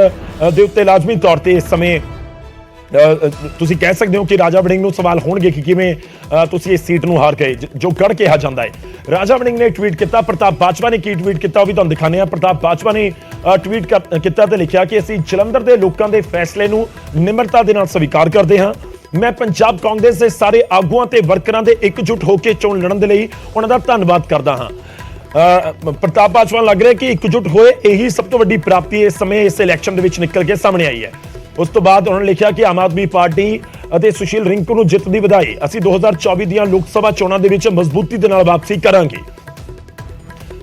ਦੇ ਉੱਤੇ ਲਾਜ਼ਮੀ ਤੌਰ ਤੇ ਇਸ ਸਮੇਂ ਤੁਸੀਂ ਕਹਿ ਸਕਦੇ ਹੋ ਕਿ ਰਾਜਾ ਵੜਿੰਗ ਨੂੰ ਸਵਾਲ ਹੋਣਗੇ ਕਿ ਕਿਵੇਂ ਤੁਸੀਂ ਇਸ ਸੀਟ ਨੂੰ ਹਾਰ ਗਏ, ਜੋ ਗੜ ਕਿਹਾ ਜਾਂਦਾ ਹੈ। ਰਾਜਾ ਵੜਿੰਗ ਨੇ ਟਵੀਟ ਕੀਤਾ। ਪ੍ਰਤਾਪ ਬਾਜਵਾ ਨੇ ਕੀ ਟਵੀਟ ਕੀਤਾ ਉਹ ਵੀ ਤੁਹਾਨੂੰ ਦਿਖਾਉਂਦੇ ਹਾਂ। ਪ੍ਰਤਾਪ ਬਾਜਵਾ ਨੇ ਟਵੀਟ ਕੀਤਾ ਤੇ ਲਿਖਿਆ ਕਿ ਅਸੀਂ ਜਲੰਧਰ ਦੇ ਲੋਕਾਂ ਦੇ ਫੈਸਲੇ ਨੂੰ ਨਿਮਰਤਾ ਦੇ ਨਾਲ ਸਵੀਕਾਰ ਕਰਦੇ ਹਾਂ। ਮੈਂ ਪੰਜਾਬ ਕਾਂਗਰਸ ਦੇ ਸਾਰੇ ਆਗੂਆਂ ਤੇ ਵਰਕਰਾਂ ਦੇ ਇਕਜੁੱਟ ਹੋ ਕੇ ਚੋਣ ਲੜਨ ਦੇ ਲਈ ਉਹਨਾਂ ਦਾ ਧੰਨਵਾਦ ਕਰਦਾ ਹਾਂ। ਪ੍ਰਤਾਪ ਬਾਜਵਾ ਲੱਗ ਰਿਹਾ ਕਿ ਇਕਜੁੱਟ ਹੋਏ ਇਹੀ ਸਭ ਤੋਂ ਵੱਡੀ ਪ੍ਰਾਪਤੀ ਇਸ ਸਮੇਂ ਇਸ ਇਲੈਕਸ਼ਨ ਦੇ ਵਿੱਚ ਨਿਕਲ ਕੇ ਸਾਹਮਣੇ ਆਈ ਹੈ। ਉਸ ਤੋਂ ਬਾਅਦ ਉਹਨਾਂ ਨੇ ਲਿਖਿਆ ਕਿ ਆਮ ਆਦਮੀ ਪਾਰਟੀ ਅਤੇ ਸੁਸ਼ੀਲ ਰਿੰਕੂ ਨੂੰ ਜਿੱਤ ਦੀ ਵਧਾਈ। ਅਸੀਂ 2024 ਦੀਆਂ ਲੋਕ ਸਭਾ ਚੋਣਾਂ ਦੇ ਵਿੱਚ ਮਜ਼ਬੂਤੀ ਦੇ ਨਾਲ ਵਾਪਸੀ ਕਰਾਂਗੇ।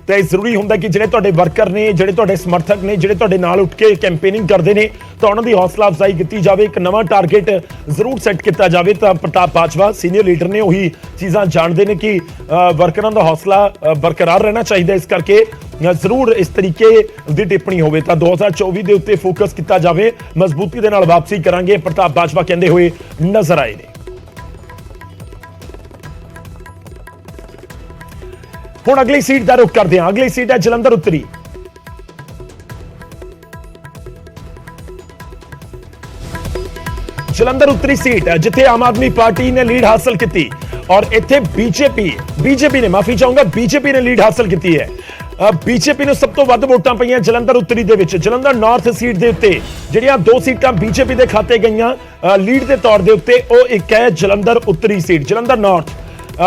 ਤਾਂ ਇਹ ਜ਼ਰੂਰੀ ਹੁੰਦਾ ਕਿ ਜਿਹੜੇ ਤੁਹਾਡੇ ਵਰਕਰ ਨੇ, ਜਿਹੜੇ ਤੁਹਾਡੇ ਸਮਰਥਕ ਨੇ, ਜਿਹੜੇ ਤੁਹਾਡੇ ਨਾਲ ਉੱਠ ਕੇ ਕੈਂਪੇਨਿੰਗ ਕਰਦੇ ਨੇ, ਤਾਂ ਉਹਨਾਂ ਦੀ ਹੌਸਲਾ ਅਫਜ਼ਾਈ ਕੀਤੀ ਜਾਵੇ, ਇੱਕ ਨਵਾਂ ਟਾਰਗੇਟ ਜ਼ਰੂਰ ਸੈੱਟ ਕੀਤਾ ਜਾਵੇ। ਤਾਂ ਪ੍ਰਤਾਪ ਬਾਜਵਾ ਸੀਨੀਅਰ ਲੀਡਰ ਨੇ, ਉਹੀ ਚੀਜ਼ਾਂ ਜਾਣਦੇ ਨੇ ਕਿ ਵਰਕਰਾਂ ਦਾ ਹੌਸਲਾ ਬਰਕਰਾਰ ਰਹਿਣਾ ਚਾਹੀਦਾ। ਇਸ ਕਰਕੇ ਜ਼ਰੂਰ ਇਸ ਤਰੀਕੇ ਦੀ ਟਿੱਪਣੀ ਹੋਵੇ ਤਾਂ 2024 ਦੇ ਉੱਤੇ ਫੋਕਸ ਕੀਤਾ ਜਾਵੇ, ਮਜ਼ਬੂਤੀ ਦੇ ਨਾਲ ਵਾਪਸੀ ਕਰਾਂਗੇ, ਪ੍ਰਤਾਪ ਬਾਜਵਾ ਕਹਿੰਦੇ ਹੋਏ ਨਜ਼ਰ ਆਏ ਨੇ। ਹੁਣ ਅਗਲੀ ਸੀਟ ਦਾ ਰੁਖ ਕਰਦੇ ਹਾਂ। ਅਗਲੀ ਸੀਟ ਹੈ ਜਲੰਧਰ ਉੱਤਰੀ। ਜਲੰਧਰ ਉੱਤਰੀ ਸੀਟ ਹੈ ਜਿੱਥੇ ਆਮ ਆਦਮੀ ਪਾਰਟੀ ਨੇ ਲੀਡ ਹਾਸਲ ਕੀਤੀ ਔਰ ਇੱਥੇ ਬੀਜੇਪੀ ਨੇ ਲੀਡ ਹਾਸਲ ਕੀਤੀ ਹੈ। ਬੀਜੇਪੀ ਨੂੰ ਸਭ ਤੋਂ ਵੱਧ ਵੋਟਾਂ ਪਈਆਂ ਜਲੰਧਰ ਉੱਤਰੀ ਦੇ ਵਿੱਚ। ਜਲੰਧਰ ਨਾਰਥ ਸੀਟ ਦੇ ਉੱਤੇ ਜਿਹੜੀਆਂ 2 ਸੀਟਾਂ ਬੀਜੇਪੀ ਦੇ ਖਾਤੇ ਗਈਆਂ ਲੀਡ ਦੇ ਤੌਰ ਦੇ ਉੱਤੇ, ਉਹ ਇੱਕ ਹੈ ਜਲੰਧਰ ਉੱਤਰੀ ਸੀਟ। ਜਲੰਧਰ ਨਾਰਥ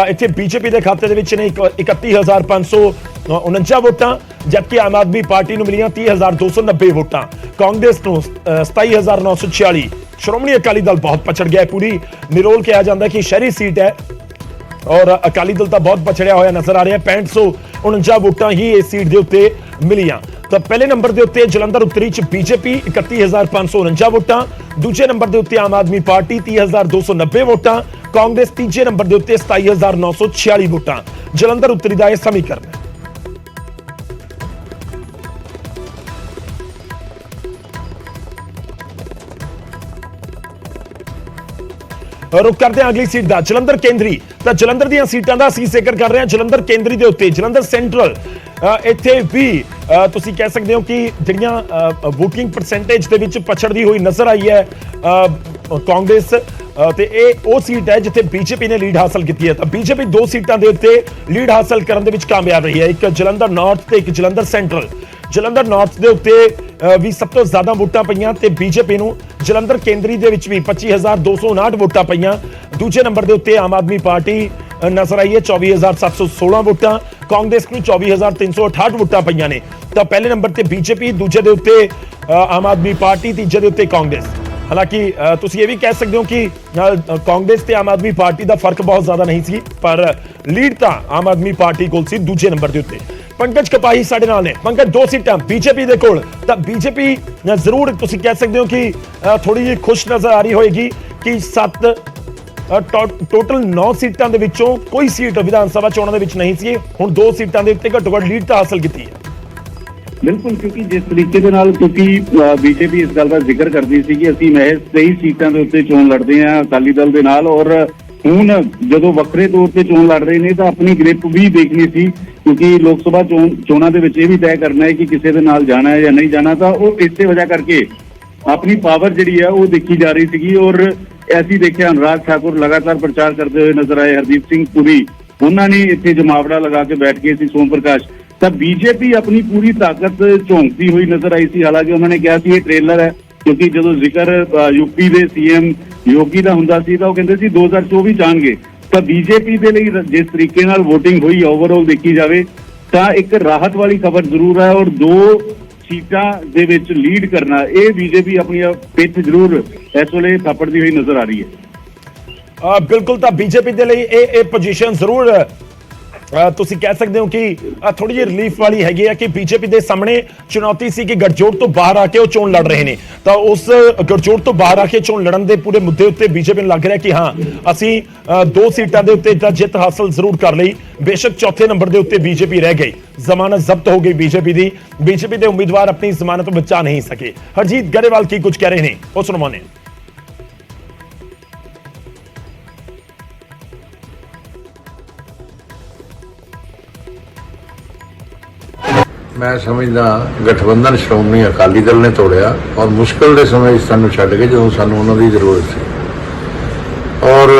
ਇੱਥੇ ਬੀਜੇਪੀ ਦੇ ਖਾਤੇ ਦੇ ਵਿੱਚ ਨੇ 31,549 ਵੋਟਾਂ, ਜਦਕਿ ਆਮ ਆਦਮੀ ਪਾਰਟੀ ਨੂੰ ਮਿਲੀਆਂ 30,290 ਵੋਟਾਂ, ਕਾਂਗਰਸ ਨੂੰ 27,946। ਸ਼੍ਰੋਮਣੀ ਅਕਾਲੀ ਦਲ ਬਹੁਤ ਪਛੜ ਗਿਆ। ਪੂਰੀ ਨਿਰੋਲ ਕਿਹਾ ਜਾਂਦਾ ਕਿ ਸ਼ਹਿਰੀ ਸੀਟ ਹੈ ਔਰ ਅਕਾਲੀ ਦਲ ਤਾਂ ਬਹੁਤ ਪਛੜਿਆ ਹੋਇਆ ਨਜ਼ਰ ਆ ਰਿਹਾ। 6549 ਵੋਟਾਂ ਹੀ ਇਸ ਸੀਟ ਦੇ ਉੱਤੇ ਮਿਲੀਆਂ। ਤਾਂ ਪਹਿਲੇ ਨੰਬਰ ਦੇ ਉੱਤੇ ਜਲੰਧਰ ਉੱਤਰੀ ਚ ਬੀਜੇਪੀ 31,549 ਵੋਟਾਂ, ਦੂਜੇ ਨੰਬਰ ਦੇ ਉੱਤੇ ਆਮ ਆਦਮੀ ਪਾਰਟੀ 30,290 ਵੋਟਾਂ, ਕਾਂਗਰਸ ਤੀਜੇ ਨੰਬਰ ਦੇ ਉੱਤੇ 27,946 ਵੋਟਾਂ। ਜਲੰਧਰ ਉੱਤਰੀ ਦਾ ਇਹ ਸਮੀਕਰਨ ਹੈ। रुख करते हैं अगली सीट का जलंधर केंद्री। तो जलंधर दी सीटां दा असीं जिक्र कर रहे हैं जलंधर केंद्री दे उत्ते। जलंधर सेंट्रल इत्थे भी तुसीं कह सकते हो कि जिहड़ियां वोटिंग परसेंटेज दे विच पछड़दी हुई नजर आई है कांग्रेस ते ਇਹ ਉਹ सीट है जिथे बीजेपी ने लीड हासिल की है। तो बीजेपी दो सीटां दे उत्ते लीड हासिल करन दे विच कामयाब रही है, एक जलंधर नॉर्थ ते एक जलंधर सेंट्रल। जलंधर नॉर्थ दे उत्ते भी सब तो ज्यादा वोटां पईयां ते बीजेपी नूं जलंधर केंद्री दे विच भी 25,259 वोटां पईयां। दूजे नंबर दे उत्ते आम आदमी पार्टी नजर आई है 24,716 वोटां, कांग्रेस नूं 24,368 वोटां पईयां ने। तो पहले नंबर ते बीजेपी, दूजे दे उत्ते आम आदमी पार्टी, तीजे दे उत्ते कांग्रेस। हालांकि तुसीं ये भी कह सकते हो कि कांग्रेस ते आम आदमी पार्टी का फर्क बहुत ज्यादा नहीं सी, पर लीड तो आम आदमी पार्टी कोल सी दूजे नंबर के उत्ते। पंकज कपाही साडे नाल ने। पंकज, दो सीटां बीजेपी दे कोल, तां बीजेपी जरूर तुसीं कह सकते हो कि थोड़ी जी खुश नजर आ रही होएगी कि टोटल 9 सीटां दे विचों कोई सीट विधान सभा चोणां दे विच नहीं सी, हुण 2 सीटां दे उत्ते घट्टो घट्ट लीड तां हासिल कीती है। बिल्कुल, क्योंकि जिस तरीके दे नाल क्योंकि बीजेपी इस गल का जिक्र करती सी कि ਅਸੀਂ महज 23 सीटां ਦੇ ਉੱਤੇ ਚੋਣ ਲੜਦੇ ਹਾਂ ਅਕਾਲੀ ਦਲ ਦੇ ਨਾਲ, ਔਰ ਹੁਣ ਜਦੋਂ ਵੱਖਰੇ ਤੌਰ ਤੇ ਚੋਣ ਲੜ ਰਹੇ ਨੇ ਤਾਂ ਆਪਣੀ ਗ੍ਰਿਪ ਵੀ ਦੇਖਣੀ ਸੀ, ਕਿਉਂਕਿ ਲੋਕ ਸਭਾ ਚੋਣਾਂ ਦੇ ਵਿੱਚ ਇਹ ਵੀ ਤੈਅ ਕਰਨਾ ਹੈ ਕਿ ਕਿਸੇ ਦੇ ਨਾਲ ਜਾਣਾ ਹੈ ਜਾਂ ਨਹੀਂ ਜਾਣਾ। ਤਾਂ ਉਹ ਇਸੇ ਵਜ੍ਹਾ ਕਰਕੇ ਆਪਣੀ ਪਾਵਰ ਜਿਹੜੀ ਹੈ ਉਹ ਦੇਖੀ ਜਾ ਰਹੀ ਸੀਗੀ। ਔਰ ਐਸੀ ਦੇਖਿਆ ਅਨੁਰਾਗ ਠਾकुर ਲਗਾਤਾਰ ਪ੍ਰਚਾਰ ਕਰਦੇ ਹੋਏ ਨਜ਼ਰ ਆਏ, ਹਰਦੀਪ ਸਿੰਘ ਪੁਰੀ ਉਹਨਾਂ ਨੇ ਇੱਥੇ ਜਮਾਵੜਾ ਲਗਾ ਕੇ ਬੈਠ ਗਏ ਸੀ, ਸੋਮ ਪ੍ਰਕਾਸ਼। ਤਾਂ ਬੀਜੇਪੀ ਆਪਣੀ ਪੂਰੀ ਤਾਕਤ ਝੋਂਕਦੀ ਹੋਈ ਨਜ਼ਰ ਆਈ ਸੀ। ਹਾਲਾਂਕਿ ਉਹਨਾਂ ਨੇ ਕਿਹਾ ਸੀ ਇਹ ਟ੍ਰੇਲਰ ਹੈ, ਕਿਉਂਕਿ ਜਦੋਂ ਜ਼ਿਕਰ ਯੂਪੀ ਦੇ ਸੀਐਮ ਯੋਗੀ ਦਾ ਹੁੰਦਾ ਸੀ ਤਾਂ ਉਹ ਕਹਿੰਦੇ ਸੀ 2024 ਜਾਣਗੇ। ਤਾਂ ਬੀਜੇਪੀ ਦੇ ਲਈ ਜਿਸ ਤਰੀਕੇ ਨਾਲ VOTING ਹੋਈ ਓਵਰਆਲ ਦੇਖੀ ਜਾਵੇ ਤਾਂ ਇੱਕ ਰਾਹਤ ਵਾਲੀ ਖਬਰ ਜ਼ਰੂਰ ਹੈ, ਔਰ 2 ਸੀਟਾਂ ਦੇ ਵਿੱਚ ਲੀਡ ਕਰਨਾ ਇਹ ਬੀਜੇਪੀ ਆਪਣੀ ਪਿੱਠ ਜ਼ਰੂਰ ਇਸ ਵੇਲੇ ਥਾਪੜਦੀ ਹੋਈ ਨਜ਼ਰ ਆ ਰਹੀ ਹੈ। ਬਿਲਕੁਲ, ਤਾਂ ਬੀਜੇਪੀ ਦੇ ਲਈ ਇਹ ਪੋਜੀਸ਼ਨ ਜ਼ਰੂਰ ਤੁਸੀਂ ਕਹਿ ਸਕਦੇ ਹੋ ਕਿ ਥੋੜੀ ਜਿਹੀ ਰਿਲੀਫ ਵਾਲੀ ਹੈਗੀ ਹੈ ਕਿ ਬੀਜੇਪੀ ਦੇ ਸਾਹਮਣੇ ਚੁਣੌਤੀ ਸੀ ਕਿ ਗੱਠਜੋੜ ਤੋਂ ਬਾਹਰ ਆ ਕੇ ਉਹ ਚੋਣ ਲੜ ਰਹੇ ਨੇ। ਤਾਂ ਉਸ ਗੱਠਜੋੜ ਤੋਂ ਬਾਹਰ ਆ ਕੇ ਚੋਣ ਲੜਨ ਦੇ ਪੂਰੇ ਮੁੱਦੇ ਉੱਤੇ ਬੀਜੇਪੀ ਨੂੰ ਲੱਗ ਰਿਹਾ ਕਿ ਹਾਂ ਅਸੀਂ 2 ਸੀਟਾਂ ਦੇ ਉੱਤੇ ਤਾਂ ਜਿੱਤ ਹਾਸਲ ਜ਼ਰੂਰ ਕਰ ਲਈ। ਬੇਸ਼ੱਕ ਚੌਥੇ ਨੰਬਰ ਦੇ ਉੱਤੇ ਬੀਜੇਪੀ ਰਹਿ ਗਈ, ਜ਼ਮਾਨਤ ਜ਼ਬਤ ਹੋ ਗਈ ਬੀਜੇਪੀ ਦੀ। ਬੀਜੇਪੀ ਦੇ ਉਮੀਦਵਾਰ ਆਪਣੀ ਜ਼ਮਾਨਤ ਬਚਾ ਨਹੀਂ ਸਕੇ। ਹਰਜੀਤ ਗਰੇਵਾਲ ਕੀ ਕੁਝ ਕਹਿ ਰਹੇ ਨੇ ਉਹ ਸੁਣਾਉਂਦੇ ਹਾਂ। मैं समझदा गठबंधन श्रोमणी अकाली दल ने तोड़िया और मुश्किल के समय सानू छड्ड के जो सानू उन्हां दी जरूरत सी, और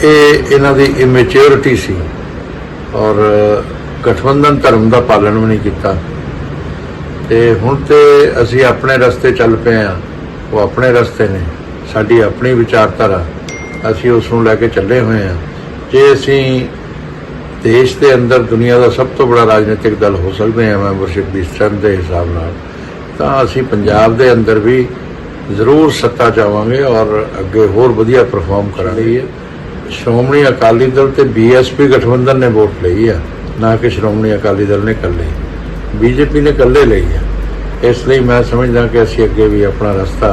ये इन्हां दी इमेच्योरिटी सी, और गठबंधन धर्म का पालन भी नहीं किया। ते हुण ते असी अपने रस्ते चल पे हाँ, वो अपने रस्ते ने, साडी अपनी विचारधारा असी उस नूं लैके चले हुए हैं। जे असी देश के अंदर दुनिया का सब तो बड़ा राजनीतिक दल हो सकते हैं मैंबरशिप की स्ट्रेंथ के हिसाब नाल, तो असी पंजाब के अंदर भी जरूर सत्ता चाहांगे और अगे होर वधिया परफॉर्म करांगे। श्रोमणी अकाली दल ते BSP गठबंधन ने वोट ली है, ना कि श्रोमणी अकाली दल ने कल्ले, बीजेपी ने कल्ले ली है। इसलिए मैं समझदा कि असी अगे भी अपना रास्ता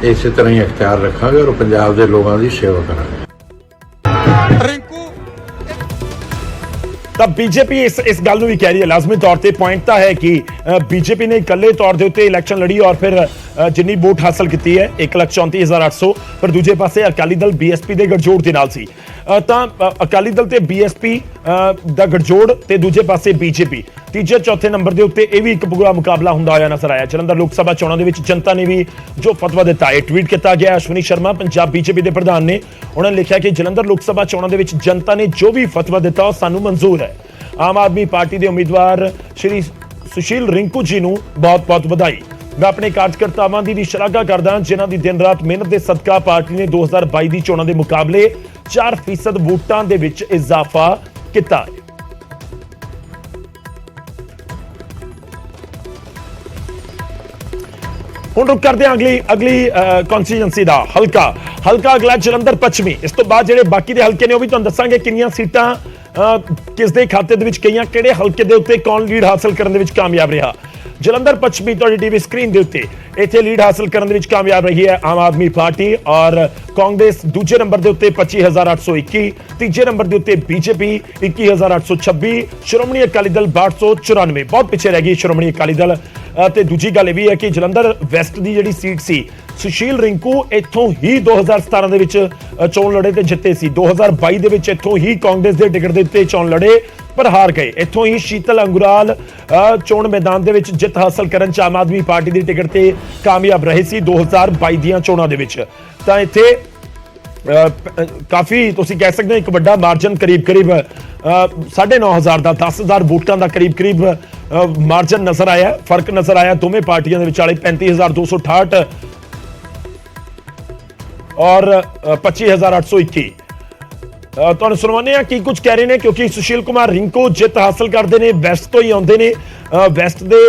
इस तरह ही अख्तियार रखांगे और पंजाब के लोगों की सेवा करांगे। ਤਾਂ ਬੀਜੇਪੀ ਇਸ ਗੱਲ ਨੂੰ ਵੀ ਕਹਿ ਰਹੀ ਹੈ, ਲਾਜ਼ਮੀ ਤੌਰ ਤੇ ਪੁਆਇੰਟ ਤਾਂ ਹੈ ਕਿ ਬੀਜੇਪੀ ਨੇ ਇਕੱਲੇ ਤੌਰ ਦੇ ਉੱਤੇ ਇਲੈਕਸ਼ਨ ਲੜੀ ਔਰ ਫਿਰ ਜਿੰਨੀ ਵੋਟ ਹਾਸਲ ਕੀਤੀ ਹੈ 1,34,800, ਪਰ ਦੂਜੇ ਪਾਸੇ ਅਕਾਲੀ ਦਲ BSP ਦੇ ਗਠਜੋੜ ਦੇ ਨਾਲ ਸੀ। ਤਾਂ ਅਕਾਲੀ ਦਲ ਤੇ BSP ਦਾ ਗਠਜੋੜ ਤੇ ਦੂਜੇ ਪਾਸੇ ਬੀਜੇਪੀ ਤੀਜੇ ਚੌਥੇ ਨੰਬਰ ਦੇ ਉੱਤੇ ਇਹ ਵੀ ਇੱਕ ਪੂਰਾ ਮੁਕਾਬਲਾ ਹੁੰਦਾ ਹੋਇਆ ਨਜ਼ਰ ਆਇਆ। ਜਲੰਧਰ ਲੋਕ ਸਭਾ ਚੋਣਾਂ ਦੇ ਵਿੱਚ ਜਨਤਾ ਨੇ ਵੀ ਜੋ ਫਤਵਾ ਦਿੱਤਾ ਹੈ ਟਵੀਟ ਕੀਤਾ ਗਿਆ। ਅਸ਼ਵਨੀ ਸ਼ਰਮਾ ਪੰਜਾਬ BJP ਦੇ ਪ੍ਰਧਾਨ ਨੇ, ਉਹਨਾਂ ਨੇ ਲਿਖਿਆ ਕਿ ਜਲੰਧਰ ਲੋਕ ਸਭਾ ਚੋਣਾਂ ਦੇ ਵਿੱਚ ਜਨਤਾ ਨੇ ਜੋ ਵੀ ਫਤਵਾ ਦਿੱਤਾ ਉਹ ਸਾਨੂੰ ਮਨਜ਼ੂਰ ਹੈ। ਆਮ ਆਦਮੀ ਪਾਰਟੀ ਦੇ ਉਮੀਦਵਾਰ ਸ਼੍ਰੀ ਸੁਸ਼ੀਲ ਰਿੰਕੂ ਜੀ ਨੂੰ ਬਹੁਤ-ਬਹੁਤ ਵਧਾਈ। मैं अपने कार्यकर्तावां दी भी शलाघा करदा जिन्हां दी दिन रात मेहनत दे सदका पार्टी ने 2022 दी चोणां दे मुकाबले 4% वोटां दे विच इजाफा कीता है। हुण रुक करदे हां अगली कॉन्स्टिट्यूएंसी दा हलका अगला जलंधर पश्चिमी। इस तो बाद जिहड़े बाकी दे हलके ने ओह भी तुहानूं दस्सांगे किन्नियां सीटां किस दे खाते दे विच गईयां, किहड़े हलके दे उत्ते कौन लीड हासिल करन दे विच कामयाब रहा। ਜਲੰਧਰ ਪੱਛਮੀ ਤੁਹਾਡੀ ਟੀਵੀ ਸਕਰੀਨ ਦੇ ਉੱਤੇ ਇੱਥੇ ਲੀਡ ਹਾਸਲ ਕਰਨ ਦੇ ਵਿੱਚ ਕਾਮਯਾਬ ਰਹੀ ਹੈ ਆਮ ਆਦਮੀ ਪਾਰਟੀ ਔਰ ਕਾਂਗਰਸ ਦੂਜੇ ਨੰਬਰ ਦੇ ਉੱਤੇ 25821, ਤੀਜੇ ਨੰਬਰ ਦੇ ਉੱਤੇ ਬੀਜੇਪੀ 21826, ਸ਼੍ਰੋਮਣੀ ਅਕਾਲੀ ਦਲ 6294। ਬਹੁਤ ਪਿੱਛੇ ਰਹਿ ਗਈ ਸ਼੍ਰੋਮਣੀ ਅਕਾਲੀ ਦਲ। ਤੇ ਦੂਜੀ ਗੱਲ ਇਹ ਵੀ ਹੈ ਕਿ ਜਲੰਧਰ ਵੈਸਟ ਦੀ ਜਿਹੜੀ ਸੀਟ ਸੀ ਸੁਸ਼ੀਲ ਰਿੰਕੂ ਇੱਥੋਂ ਹੀ 2017 ਦੇ ਵਿੱਚ ਚੋਣ ਲੜੇ ਤੇ ਜਿੱਤੇ ਸੀ। 2022 ਦੇ ਵਿੱਚ ਇੱਥੋਂ ਹੀ ਕਾਂਗਰਸ ਦੇ ਟਿਕਟ ਦੇ ਉੱਤੇ ਚੋਣ ਲੜੇ ਪਰ ਹਾਰ ਗਏ। ਇੱਥੋਂ ਹੀ ਸ਼ੀਤਲ ਅੰਗੁਰਾਲ ਚੋਣ ਮੈਦਾਨ ਦੇ ਵਿੱਚ ਜਿੱਤ ਹਾਸਲ ਕਰਨ ਚ ਆਮ ਆਦਮੀ ਪਾਰਟੀ ਦੀ ਟਿਕਟ ਤੇ ਕਾਮਯਾਬ ਰਹੇ ਸੀ 2022 ਦੀਆਂ ਚੋਣਾਂ ਦੇ ਵਿੱਚ। ਤਾਂ ਇੱਥੇ ਕਾਫੀ ਤੁਸੀਂ ਕਹਿ ਸਕਦੇ ਹੋ ਇੱਕ ਵੱਡਾ ਮਾਰਜਨ ਕਰੀਬ 9,500 ਦਾ 10,000 ਵੋਟਾਂ ਦਾ ਕਰੀਬ ਮਾਰਜਨ ਨਜ਼ਰ ਆਇਆ, ਫਰਕ ਨਜ਼ਰ ਆਇਆ ਦੋਵੇਂ ਪਾਰਟੀਆਂ ਦੇ ਵਿਚਾਲੇ 35,268 ਔਰ 25,821। ਤੁਹਾਨੂੰ ਸੁਣਾਉਂਦੇ ਆ ਕੀ ਕੁਝ ਕਹਿ ਰਹੇ ਨੇ ਕਿਉਂਕਿ ਸੁਸ਼ੀਲ ਕੁਮਾਰ ਰਿੰਕੂ ਜਿੱਤ ਹਾਸਲ ਕਰਦੇ ਨੇ, ਵੈਸਟ ਤੋਂ ਹੀ ਆਉਂਦੇ ਨੇ, ਵੈਸਟ ਦੇ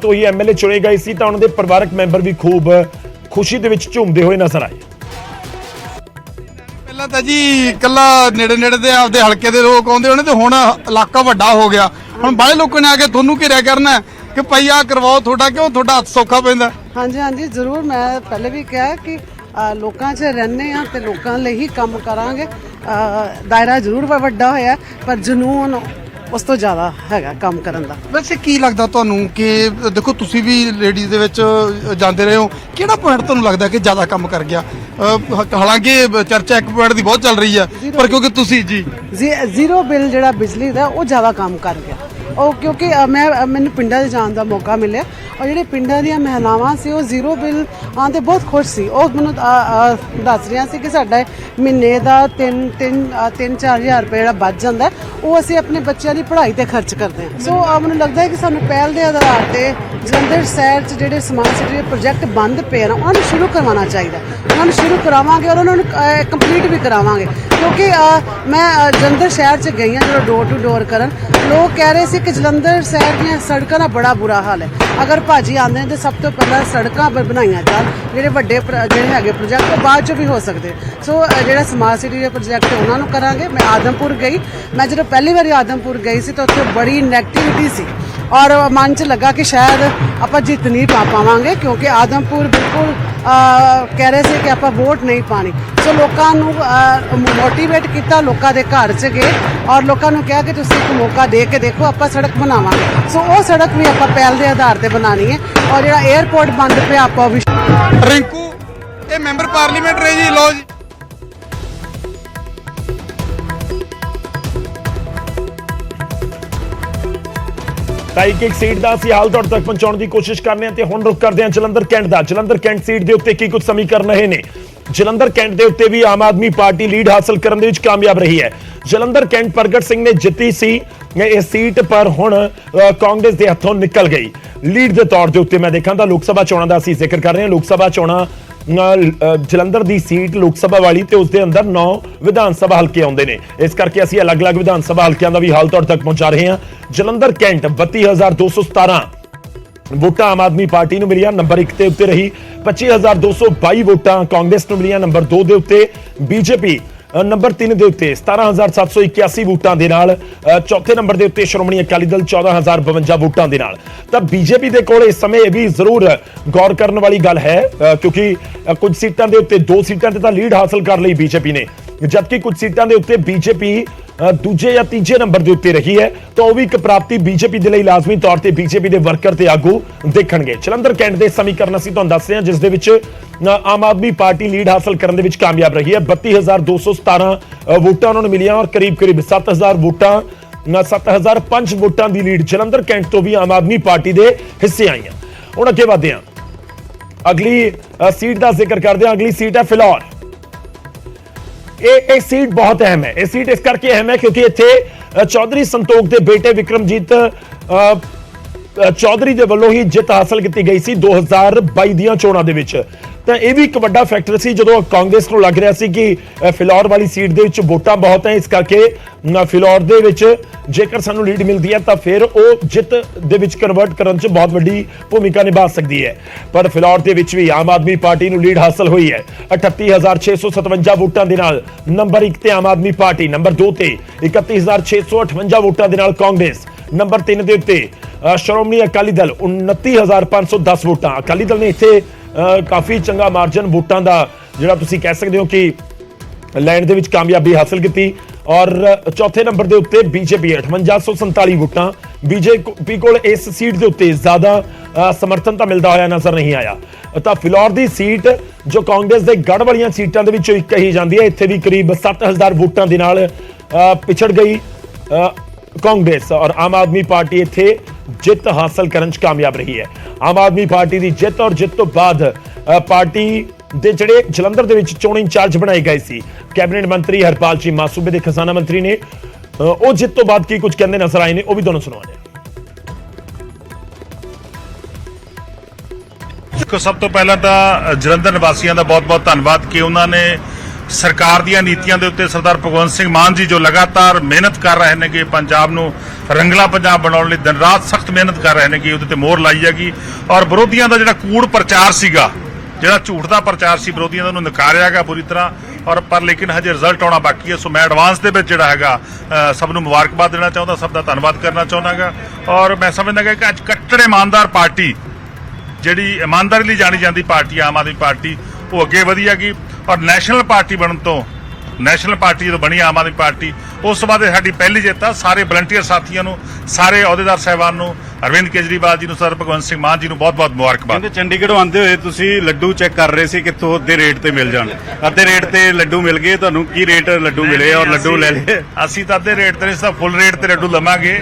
ਤੋਂ ਹੀ ਐਮਐਲਏ ਚੁਣੇ ਗਏ ਸੀ ਤਾਂ ਉਹਨਾਂ ਦੇ ਪਰਿਵਾਰਕ ਮੈਂਬਰ ਵੀ ਖੂਬ ਖੁਸ਼ੀ ਦੇ ਵਿੱਚ ਝੂਮਦੇ ਹੋਏ ਨਜ਼ਰ ਆਏ। ਪਹਿਲਾਂ ਤਾਂ ਜੀ ਇਕੱਲਾ ਨੇੜੇ ਦੇ ਆਪਦੇ ਹਲਕੇ ਦੇ ਲੋਕ ਆਉਂਦੇ ਹੋਣੇ ਤੇ ਹੁਣ ਇਲਾਕਾ ਵੱਡਾ ਹੋ ਗਿਆ। ਹੁਣ ਬਾਹਲੇ ਲੋਕਾਂ ਨੇ ਆ ਕੇ ਤੁਹਾਨੂੰ ਘੇਰਿਆ ਕਰਨਾ ਕਿ ਭਾਈ ਆਹ ਕਰਵਾਓ, ਤੁਹਾਡਾ ਹੱਥ ਸੌਖਾ ਪੈਂਦਾ। ਹਾਂਜੀ ਜ਼ਰੂਰ। ਮੈਂ ਪਹਿਲੇ ਵੀ ਕਿਹਾ ਕਿ ਲੋਕਾਂ 'ਚ ਰਹਿੰਦੇ ਆ ਤੇ ਲੋਕਾਂ ਲਈ ਹੀ ਕੰਮ ਕਰਾਂਗੇ। ਦਾਇਰਾ ਜ਼ਰੂਰ ਵੱਡਾ ਹੋਇਆ ਪਰ ਜਨੂਨ ਉਸ ਤੋਂ ਜ਼ਿਆਦਾ ਹੈਗਾ ਕੰਮ ਕਰਨ ਦਾ। ਵੈਸੇ ਕੀ ਲੱਗਦਾ ਤੁਹਾਨੂੰ ਕਿ ਦੇਖੋ ਤੁਸੀਂ ਵੀ ਲੇਡੀਜ਼ ਦੇ ਵਿੱਚ ਜਾਂਦੇ ਰਹੇ ਹੋ, ਕਿਹੜਾ ਪੁਆਇੰਟ ਤੁਹਾਨੂੰ ਲੱਗਦਾ ਕਿ ਜ਼ਿਆਦਾ ਕੰਮ ਕਰ ਗਿਆ? ਹਾਲਾਂਕਿ ਚਰਚਾ ਇੱਕ ਪੁਆਇੰਟ ਦੀ ਬਹੁਤ ਚੱਲ ਰਹੀ ਹੈ ਪਰ ਕਿਉਂਕਿ ਤੁਸੀਂ ਜ਼ੀਰੋ ਬਿੱਲ ਜਿਹੜਾ ਬਿਜਲੀ ਦਾ ਉਹ ਜ਼ਿਆਦਾ ਕੰਮ ਕਰ ਗਿਆ। ਉਹ ਕਿਉਂਕਿ ਮੈਨੂੰ ਪਿੰਡਾਂ 'ਚ ਜਾਣ ਦਾ ਮੌਕਾ ਮਿਲਿਆ ਔਰ ਜਿਹੜੇ ਪਿੰਡਾਂ ਦੀਆਂ ਮਹਿਲਾਵਾਂ ਸੀ ਉਹ ਜ਼ੀਰੋ ਬਿੱਲ ਆਉਣ 'ਤੇ ਬਹੁਤ ਖੁਸ਼ ਸੀ। ਉਹ ਮੈਨੂੰ ਦੱਸ ਰਹੀਆਂ ਸੀ ਕਿ ਸਾਡਾ ਮਹੀਨੇ ਦਾ 3-4 ਹਜ਼ਾਰ ਰੁਪਏ ਜਿਹੜਾ ਬਚ ਜਾਂਦਾ ਉਹ ਅਸੀਂ ਆਪਣੇ ਬੱਚਿਆਂ ਦੀ ਪੜ੍ਹਾਈ ਤੇ ਖਰਚ ਕਰਦੇ ਹਾਂ। ਸੋ ਮੈਨੂੰ ਲੱਗਦਾ ਹੈ ਕਿ ਸਾਨੂੰ ਪਹਿਲ ਦੇ ਆਧਾਰ ਤੇ ਜਲੰਧਰ ਸ਼ਹਿਰ 'ਚ ਜਿਹੜੇ ਸਮਾਰਟ ਸਿਟੀ ਦੇ ਪ੍ਰੋਜੈਕਟ ਬੰਦ ਪਏ ਨਾ ਉਹਨਾਂ ਨੂੰ ਸ਼ੁਰੂ ਕਰਵਾਉਣਾ ਚਾਹੀਦਾ। ਉਹਨਾਂ ਨੂੰ ਸ਼ੁਰੂ ਕਰਾਵਾਂਗੇ ਔਰ ਉਹਨਾਂ ਨੂੰ ਕੰਪਲੀਟ ਵੀ ਕਰਾਵਾਂਗੇ ਕਿਉਂਕਿ ਮੈਂ ਜਲੰਧਰ ਸ਼ਹਿਰ 'ਚ ਗਈ ਹਾਂ ਜਦੋਂ ਡੋਰ ਟੂ ਡੋਰ ਕਰਨ। ਲੋਕ ਕਹਿ ਰਹੇ ਸੀ ਕਿ ਜਲੰਧਰ ਸ਼ਹਿਰ ਦੀਆਂ ਸੜਕਾਂ ਦਾ ਬੜਾ ਬੁਰਾ ਹਾਲ ਹੈ। ਅਗਰ ਭਾਜੀ ਆਉਂਦੇ ਨੇ ਤਾਂ ਸਭ ਤੋਂ ਪਹਿਲਾਂ ਸੜਕਾਂ ਬਣਾਈਆਂ ਜਾਣ। ਜਿਹੜੇ ਵੱਡੇ ਜਿਹੜੇ ਹੈਗੇ ਪ੍ਰੋਜੈਕਟ ਉਹ ਬਾਅਦ 'ਚ ਵੀ ਹੋ ਸਕਦੇ। ਸੋ ਜਿਹੜਾ ਸਮਾਰਟ ਸਿਟੀ ਦੇ ਪ੍ਰੋਜੈਕਟ ਉਹਨਾਂ ਨੂੰ ਕਰਾਂਗੇ। ਮੈਂ ਆਦਮਪੁਰ ਗਈ, ਮੈਂ ਜਦੋਂ ਪਹਿਲੀ ਵਾਰੀ ਆਦਮਪੁਰ ਗਈ ਸੀ ਤਾਂ ਉੱਥੇ ਬੜੀ ਨੈਗੇਟਿਵਿਟੀ ਸੀ ਔਰ ਮਨ 'ਚ ਲੱਗਾ ਕਿ ਸ਼ਾਇਦ ਆਪਾਂ ਜਿੱਤ ਨਹੀਂ ਪਾ ਪਾਵਾਂਗੇ ਕਿਉਂਕਿ ਆਦਮਪੁਰ ਬਿਲਕੁਲ ਕਹਿ ਰਹੇ ਸੀ ਕਿ ਆਪਾਂ ਵੋਟ ਨਹੀਂ ਪਾਣੀ। ਸੋ ਲੋਕਾਂ ਨੂੰ ਮੋਟੀਵੇਟ ਕੀਤਾ, ਲੋਕਾਂ ਦੇ ਘਰ 'ਚ ਗਏ ਔਰ ਲੋਕਾਂ ਨੂੰ ਕਿਹਾ ਕਿ ਤੁਸੀਂ ਇੱਕ ਮੌਕਾ ਦੇ ਕੇ ਦੇਖੋ, ਆਪਾਂ ਸੜਕ ਬਣਾਵਾਂਗੇ। ਸੋ ਉਹ ਸੜਕ ਵੀ ਆਪਾਂ ਪਹਿਲ ਦੇ ਆਧਾਰ ਤੇ ਬਣਾਉਣੀ ਹੈ ਔਰ ਜਿਹੜਾ 에ਅਰਪੋਰਟ ਬੰਦ ਪਿਆ ਆਪਾਂ ਉਹ ਵੀ। ਰਿੰਕੂ ਇਹ ਮੈਂਬਰ ਪਾਰਲੀਮੈਂਟ ਰਹੇ ਜੀ, ਲੋ ਜੀ। ਤਾਂ ਇੱਕ ਸੀਟ ਦਾ ਅਸੀਂ ਹਾਲ ਤੁਹਾਡੇ ਤੱਕ ਪਹੁੰਚਾਉਣ ਦੀ ਕੋਸ਼ਿਸ਼ ਕਰਨੇ ਆ ਤੇ ਹੁਣ ਰੁਕ ਕਰਦੇ ਹਾਂ ਜਲੰਧਰ ਕੈਂਟ ਦਾ। ਜਲੰਧਰ ਕੈਂਟ ਸੀਟ ਦੇ ਉੱਤੇ ਕੀ ਕੁਝ ਸਮੀਕਰਨ ਰਹੇ ਨੇ। ਜਲੰਧਰ ਕੈਂਟ ਦੇ ਉੱਤੇ ਵੀ ਆਮ ਆਦਮੀ ਪਾਰਟੀ ਲੀਡ ਹਾਸਲ ਕਰਨ ਦੇ ਵਿੱਚ ਕਾਮਯਾਬ ਰਹੀ ਹੈ। ਜਲੰਧਰ ਕੈਂਟ ਪ੍ਰਗਟ ਸਿੰਘ ਨੇ ਜਿੱਤੀ ਸੀ ਇਹ ਸੀਟ ਪਰ ਹੁਣ ਕਾਂਗਰਸ ਦੇ ਹੱਥੋਂ ਨਿਕਲ ਗਈ। ਲੀਡ ਦੇ ਤੌਰ ਦੇ ਉੱਤੇ ਮੈਂ ਦੇਖਾਂ ਤਾਂ ਲੋਕ ਸਭਾ ਚੋਣਾਂ ਦਾ ਅਸੀਂ ਜ਼ਿਕਰ ਕਰ ਰਹੇ ਹਾਂ। ਲੋਕ ਸਭਾ ਚੋਣਾਂ ਜਲੰਧਰ ਦੀ ਸੀਟ ਲੋਕ ਸਭਾ ਵਾਲੀ ਤੇ ਉਸ ਦੇ ਅੰਦਰ 9 ਵਿਧਾਨ ਸਭਾ ਹਲਕੇ ਆਉਂਦੇ ਨੇ। ਇਸ ਕਰਕੇ ਅਸੀਂ ਅਲੱਗ-ਅਲੱਗ ਵਿਧਾਨ ਸਭਾ ਹਲਕਿਆਂ ਦਾ ਵੀ ਹਾਲ ਤੁਹਾਡੇ ਤੱਕ ਪਹੁੰਚਾ ਰਹੇ ਹਾਂ। ਜਲੰਧਰ ਕੈਂਟ 32,217 ਵੋਟਾਂ ਆਮ ਆਦਮੀ ਪਾਰਟੀ ਨੂੰ ਮਿਲੀਆਂ, ਨੰਬਰ 1 ਤੇ ਉੱਤੇ ਰਹੀ। 25,222 ਵੋਟਾਂ ਕਾਂਗਰਸ ਨੂੰ ਮਿਲੀਆਂ, ਨੰਬਰ 2 ਦੇ ਉੱਤੇ। ਬੀਜੇਪੀ ਨੰਬਰ 3 ਦੇ ਉੱਤੇ 17,781 ਵੋਟਾਂ ਦੇ ਨਾਲ। ਚੌਥੇ ਨੰਬਰ ਦੇ ਉੱਤੇ ਸ਼੍ਰੋਮਣੀ ਅਕਾਲੀ ਦਲ 14,052 ਵੋਟਾਂ ਦੇ ਨਾਲ। ਤਾਂ ਬੀਜੇਪੀ ਦੇ ਕੋਲ ਇਸ ਸਮੇਂ ਇਹ ਵੀ ਜ਼ਰੂਰ ਗੌਰ ਕਰਨ ਵਾਲੀ ਗੱਲ ਹੈ ਕਿਉਂਕਿ ਕੁਝ ਸੀਟਾਂ ਦੇ ਉੱਤੇ 2 ਸੀਟਾਂ ਤੇ ਤਾਂ ਲੀਡ ਹਾਸਲ ਕਰ ਲਈ ਬੀਜੇਪੀ ਨੇ, ਜਦਕਿ ਕੁਝ ਸੀਟਾਂ ਦੇ ਉੱਤੇ ਬੀਜੇਪੀ ਦੂਜੇ ਜਾਂ ਤੀਜੇ ਨੰਬਰ ਦੇ ਉੱਤੇ ਰਹੀ ਹੈ। ਤਾਂ ਉਹ ਵੀ ਇੱਕ ਪ੍ਰਾਪਤੀ ਬੀਜੇਪੀ ਦੇ ਲਈ ਲਾਜ਼ਮੀ ਤੌਰ ਤੇ ਬੀਜੇਪੀ ਦੇ ਵਰਕਰ ਤੇ ਆਗੂ ਦੇਖਣਗੇ। ਜਲੰਧਰ ਕੈਂਟ ਦੇ ਸਮੀਕਰਨ ਅਸੀਂ ਤੁਹਾਨੂੰ ਦੱਸ ਰਹੇ ਹਾਂ ਜਿਸ ਦੇ ਵਿੱਚ ਆਮ ਆਦਮੀ ਪਾਰਟੀ ਲੀਡ ਹਾਸਲ ਕਰਨ ਦੇ ਵਿੱਚ ਕਾਮਯਾਬ ਰਹੀ ਹੈ। 32,217 ਵੋਟਾਂ ਉਹਨਾਂ ਨੂੰ ਮਿਲੀਆਂ ਔਰ ਕਰੀਬ 7,000 ਵੋਟਾਂ 7,005 ਵੋਟਾਂ ਦੀ ਲੀਡ ਜਲੰਧਰ ਕੈਂਟ ਤੋਂ ਵੀ ਆਮ ਆਦਮੀ ਪਾਰਟੀ ਦੇ ਹਿੱਸੇ ਆਈਆਂ। ਹੁਣ ਅੱਗੇ ਵਧਦੇ ਹਾਂ, ਅਗਲੀ ਸੀਟ ਦਾ ਜ਼ਿਕਰ ਕਰਦੇ ਹਾਂ। ਅਗਲੀ ਸੀਟ ਹੈ ਫਿਲੌਰ। ਇਹ ਸੀਟ ਬਹੁਤ ਅਹਿਮ ਹੈ। ਇਹ ਸੀਟ ਇਸ ਕਰਕੇ ਅਹਿਮ ਹੈ ਕਿਉਂਕਿ ਇੱਥੇ ਚੌਧਰੀ ਸੰਤੋਖ ਦੇ ਬੇਟੇ ਵਿਕਰਮਜੀਤ ਚੌਧਰੀ ਦੇ ਵੱਲੋਂ ਹੀ ਜਿੱਤ ਹਾਸਲ ਕੀਤੀ ਗਈ ਸੀ 2022 ਦੀਆਂ ਚੋਣਾਂ ਦੇ ਵਿੱਚ। ਤਾਂ ਇਹ ਵੀ ਇੱਕ ਵੱਡਾ ਫੈਕਟਰ ਸੀ ਜਦੋਂ ਕਾਂਗਰਸ ਨੂੰ ਲੱਗ ਰਿਹਾ ਸੀ ਕਿ ਫਿਲੌਰ ਵਾਲੀ ਸੀਟ ਦੇ ਵਿੱਚ ਵੋਟਾਂ ਬਹੁਤ ਹੈ, ਇਸ ਕਰਕੇ ਫਿਲੌਰ ਦੇ ਵਿੱਚ ਜੇਕਰ ਸਾਨੂੰ ਲੀਡ ਮਿਲਦੀ ਹੈ ਤਾਂ ਫਿਰ ਉਹ ਜਿੱਤ ਦੇ ਵਿੱਚ ਕਨਵਰਟ ਕਰਨ 'ਚ ਬਹੁਤ ਵੱਡੀ ਭੂਮਿਕਾ ਨਿਭਾ ਸਕਦੀ ਹੈ। ਪਰ ਫਿਲੌਰ ਦੇ ਵਿੱਚ ਵੀ ਆਮ ਆਦਮੀ ਪਾਰਟੀ ਨੂੰ ਲੀਡ ਹਾਸਲ ਹੋਈ ਹੈ 38,657 ਵੋਟਾਂ ਦੇ ਨਾਲ। ਨੰਬਰ 1 ਤੇ ਆਮ ਆਦਮੀ ਪਾਰਟੀ, ਨੰਬਰ 2 ਤੇ 31,658 ਵੋਟਾਂ ਦੇ ਨਾਲ ਕਾਂਗਰਸ, ਨੰਬਰ 3 ਦੇ ਉੱਤੇ ਸ਼੍ਰੋਮਣੀ ਅਕਾਲੀ ਦਲ 29,510 ਵੋਟਾਂ। ਅਕਾਲੀ ਦਲ ਨੇ ਇੱਥੇ ਕਾਫੀ ਚੰਗਾ ਮਾਰਜਨ ਵੋਟਾਂ ਦਾ ਜਿਹੜਾ ਤੁਸੀਂ ਕਹਿ ਸਕਦੇ ਹੋ ਕਿ ਲੈਣ ਦੇ ਵਿੱਚ ਕਾਮਯਾਬੀ ਹਾਸਲ ਕੀਤੀ। ਔਰ ਚੌਥੇ ਨੰਬਰ ਦੇ ਉੱਤੇ ਬੀਜੇਪੀ 5847 ਵੋਟਾਂ। ਬੀਜੇਪੀ ਕੋਲ ਇਸ ਸੀਟ ਦੇ ਉੱਤੇ ਜ਼ਿਆਦਾ ਸਮਰਥਨ ਤਾਂ ਮਿਲਦਾ ਹੋਇਆ ਨਜ਼ਰ ਨਹੀਂ ਆਇਆ। ਤਾਂ ਫਿਲੌਰ ਦੀ ਸੀਟ ਜੋ ਕਾਂਗਰਸ ਦੇ ਗੜ੍ਹ ਵਾਲੀਆਂ ਸੀਟਾਂ ਦੇ ਵਿੱਚੋਂ ਇੱਕ ਕਹੀ ਜਾਂਦੀ ਹੈ, ਇੱਥੇ ਵੀ ਕਰੀਬ 7000 ਵੋਟਾਂ ਦੇ ਨਾਲ ਪਿਛੜ ਗਈ ਕਾਂਗਰਸ। ਔਰ ਆਮ ਆਦਮੀ ਪਾਰਟੀ ਇੱਥੇ ਜਿੱਤ ਹਾਸਲ ਕਰਨ 'ਚ ਕਾਮਯਾਬ ਰਹੀ ਹੈ। ਆਮ ਆਦਮੀ ਪਾਰਟੀ ਦੀ ਜਿੱਤ ਔਰ ਜਿੱਤ ਤੋਂ ਬਾਅਦ ਪਾਰਟੀ ਦੇ ਜਿਹੜੇ ਜਲੰਧਰ ਦੇ ਵਿੱਚ ਚੋਣ ਇੰਚਾਰਜ ਬਣਾਏ ਗਏ ਸੀ ਕੈਬਨਿਟ ਮੰਤਰੀ ਹਰਪਾਲ ਚੀਮਾ, ਸੂਬੇ ਦੇ ਖਜ਼ਾਨਾ ਮੰਤਰੀ ਨੇ, ਉਹ ਜਿੱਤ ਤੋਂ ਬਾਅਦ ਕੀ ਕੁਝ ਕਹਿੰਦੇ ਨਜ਼ਰ ਆਏ ਨੇ, ਉਹ ਵੀ ਤੁਹਾਨੂੰ ਸੁਣਾਉਂਦੇ ਹਾਂ। ਸਭ ਤੋਂ ਪਹਿਲਾਂ ਤਾਂ ਜਲੰਧਰ ਨਿਵਾਸੀਆਂ ਦਾ ਬਹੁਤ-ਬਹੁਤ ਧੰਨਵਾਦ ਕਿ ਉਹਨਾਂ ਨੇ ਸਰਕਾਰ ਦੀਆਂ ਨੀਤੀਆਂ ਦੇ ਉੱਤੇ ਸਰਦਾਰ ਭਗਵੰਤ ਸਿੰਘ ਮਾਨ ਜੀ ਜੋ ਲਗਾਤਾਰ ਮਿਹਨਤ ਕਰ ਰਹੇ ਨੇ ਕਿ ਪੰਜਾਬ ਨੂੰ ਰੰਗਲਾ ਪੰਜਾਬ ਬਣਾਉਣ ਲਈ ਦਿਨ ਰਾਤ ਸਖਤ ਮਿਹਨਤ ਕਰ ਰਹੇ ਨੇ ਕਿ ਉਹਦੇ ਤੇ ਮੋਹਰ ਲਾਈ ਜਾਗੀ। ਔਰ ਵਿਰੋਧੀਆਂ ਦਾ ਜਿਹੜਾ ਕੂੜ ਪ੍ਰਚਾਰ ਸੀਗਾ, ਜਿਹੜਾ ਝੂਠ ਦਾ ਪ੍ਰਚਾਰ ਸੀ ਵਿਰੋਧੀਆਂ ਦਾ, ਉਹਨੂੰ ਨਕਾਰਿਆ ਗਿਆ ਪੂਰੀ ਤਰ੍ਹਾਂ। ਔਰ ਪਰ ਲੇਕਿਨ ਹਜੇ ਰਿਜ਼ਲਟ ਆਉਣਾ ਬਾਕੀ ਹੈ। ਸੋ ਮੈਂ ਐਡਵਾਂਸ ਦੇ ਵਿੱਚ ਜਿਹੜਾ ਹੈਗਾ ਸਭ ਨੂੰ ਮੁਬਾਰਕਬਾਦ ਦੇਣਾ ਚਾਹੁੰਦਾ, ਸਭ ਦਾ ਧੰਨਵਾਦ ਕਰਨਾ ਚਾਹੁੰਦਾਗਾ। ਔਰ ਮੈਂ ਸਮਝਦਾ ਕਿ ਅੱਜ ਕੱਟੜ ਇਮਾਨਦਾਰ ਪਾਰਟੀ, ਜਿਹੜੀ ਇਮਾਨਦਾਰੀ ਲਈ ਜਾਣੀ ਜਾਂਦੀ ਪਾਰਟੀ ਆਮ ਆਦਮੀ ਪਾਰਟੀ, ਉਹ ਅੱਗੇ ਵਧੀ ਹੈਗੀ। ਔਰ ਨੈਸ਼ਨਲ ਪਾਰਟੀ ਬਣਨ ਤੋਂ, ਨੈਸ਼ਨਲ ਪਾਰਟੀ ਜਦੋਂ ਬਣੀ ਆਮ ਆਦਮੀ ਪਾਰਟੀ, ਉਸ ਤੋਂ ਬਾਅਦ ਸਾਡੀ ਪਹਿਲੀ ਜਿੱਤ ਆ। ਸਾਰੇ ਵਲੰਟੀਅਰ ਸਾਥੀਆਂ ਨੂੰ, ਸਾਰੇ ਅਹੁਦੇਦਾਰ ਸਾਹਿਬਾਨ ਨੂੰ, ਅਰਵਿੰਦ ਕੇਜਰੀਵਾਲ ਜੀ ਨੂੰ, ਸਰ ਭਗਵੰਤ ਸਿੰਘ ਮਾਨ ਜੀ ਨੂੰ ਬਹੁਤ-ਬਹੁਤ ਮੁਬਾਰਕਬਾਦ। ਕਹਿੰਦੇ ਚੰਡੀਗੜ੍ਹੋਂ ਆਉਂਦੇ ਹੋਏ ਤੁਸੀਂ ਲੱਡੂ ਚੈੱਕ ਕਰ ਰਹੇ ਸੀ ਕਿੱਥੋਂ ਅੱਧੇ ਰੇਟ ਤੇ ਮਿਲ ਜਾਣ, ਅੱਧੇ ਰੇਟ ਤੇ ਲੱਡੂ ਮਿਲ ਗਏ ਤੁਹਾਨੂੰ। ਕੀ ਰੇਟ ਲੱਡੂ ਮਿਲੇ ਔਰ ਲੱਡੂ ਲੈ ਲਏ? ਅਸੀਂ ਤਾਂ ਅੱਧੇ ਰੇਟ ਤੇ ਨਹੀਂ, ਤਾਂ ਫੁੱਲ ਰੇਟ ਤੇ ਲੱਡੂ ਲਵਾਂਗੇ।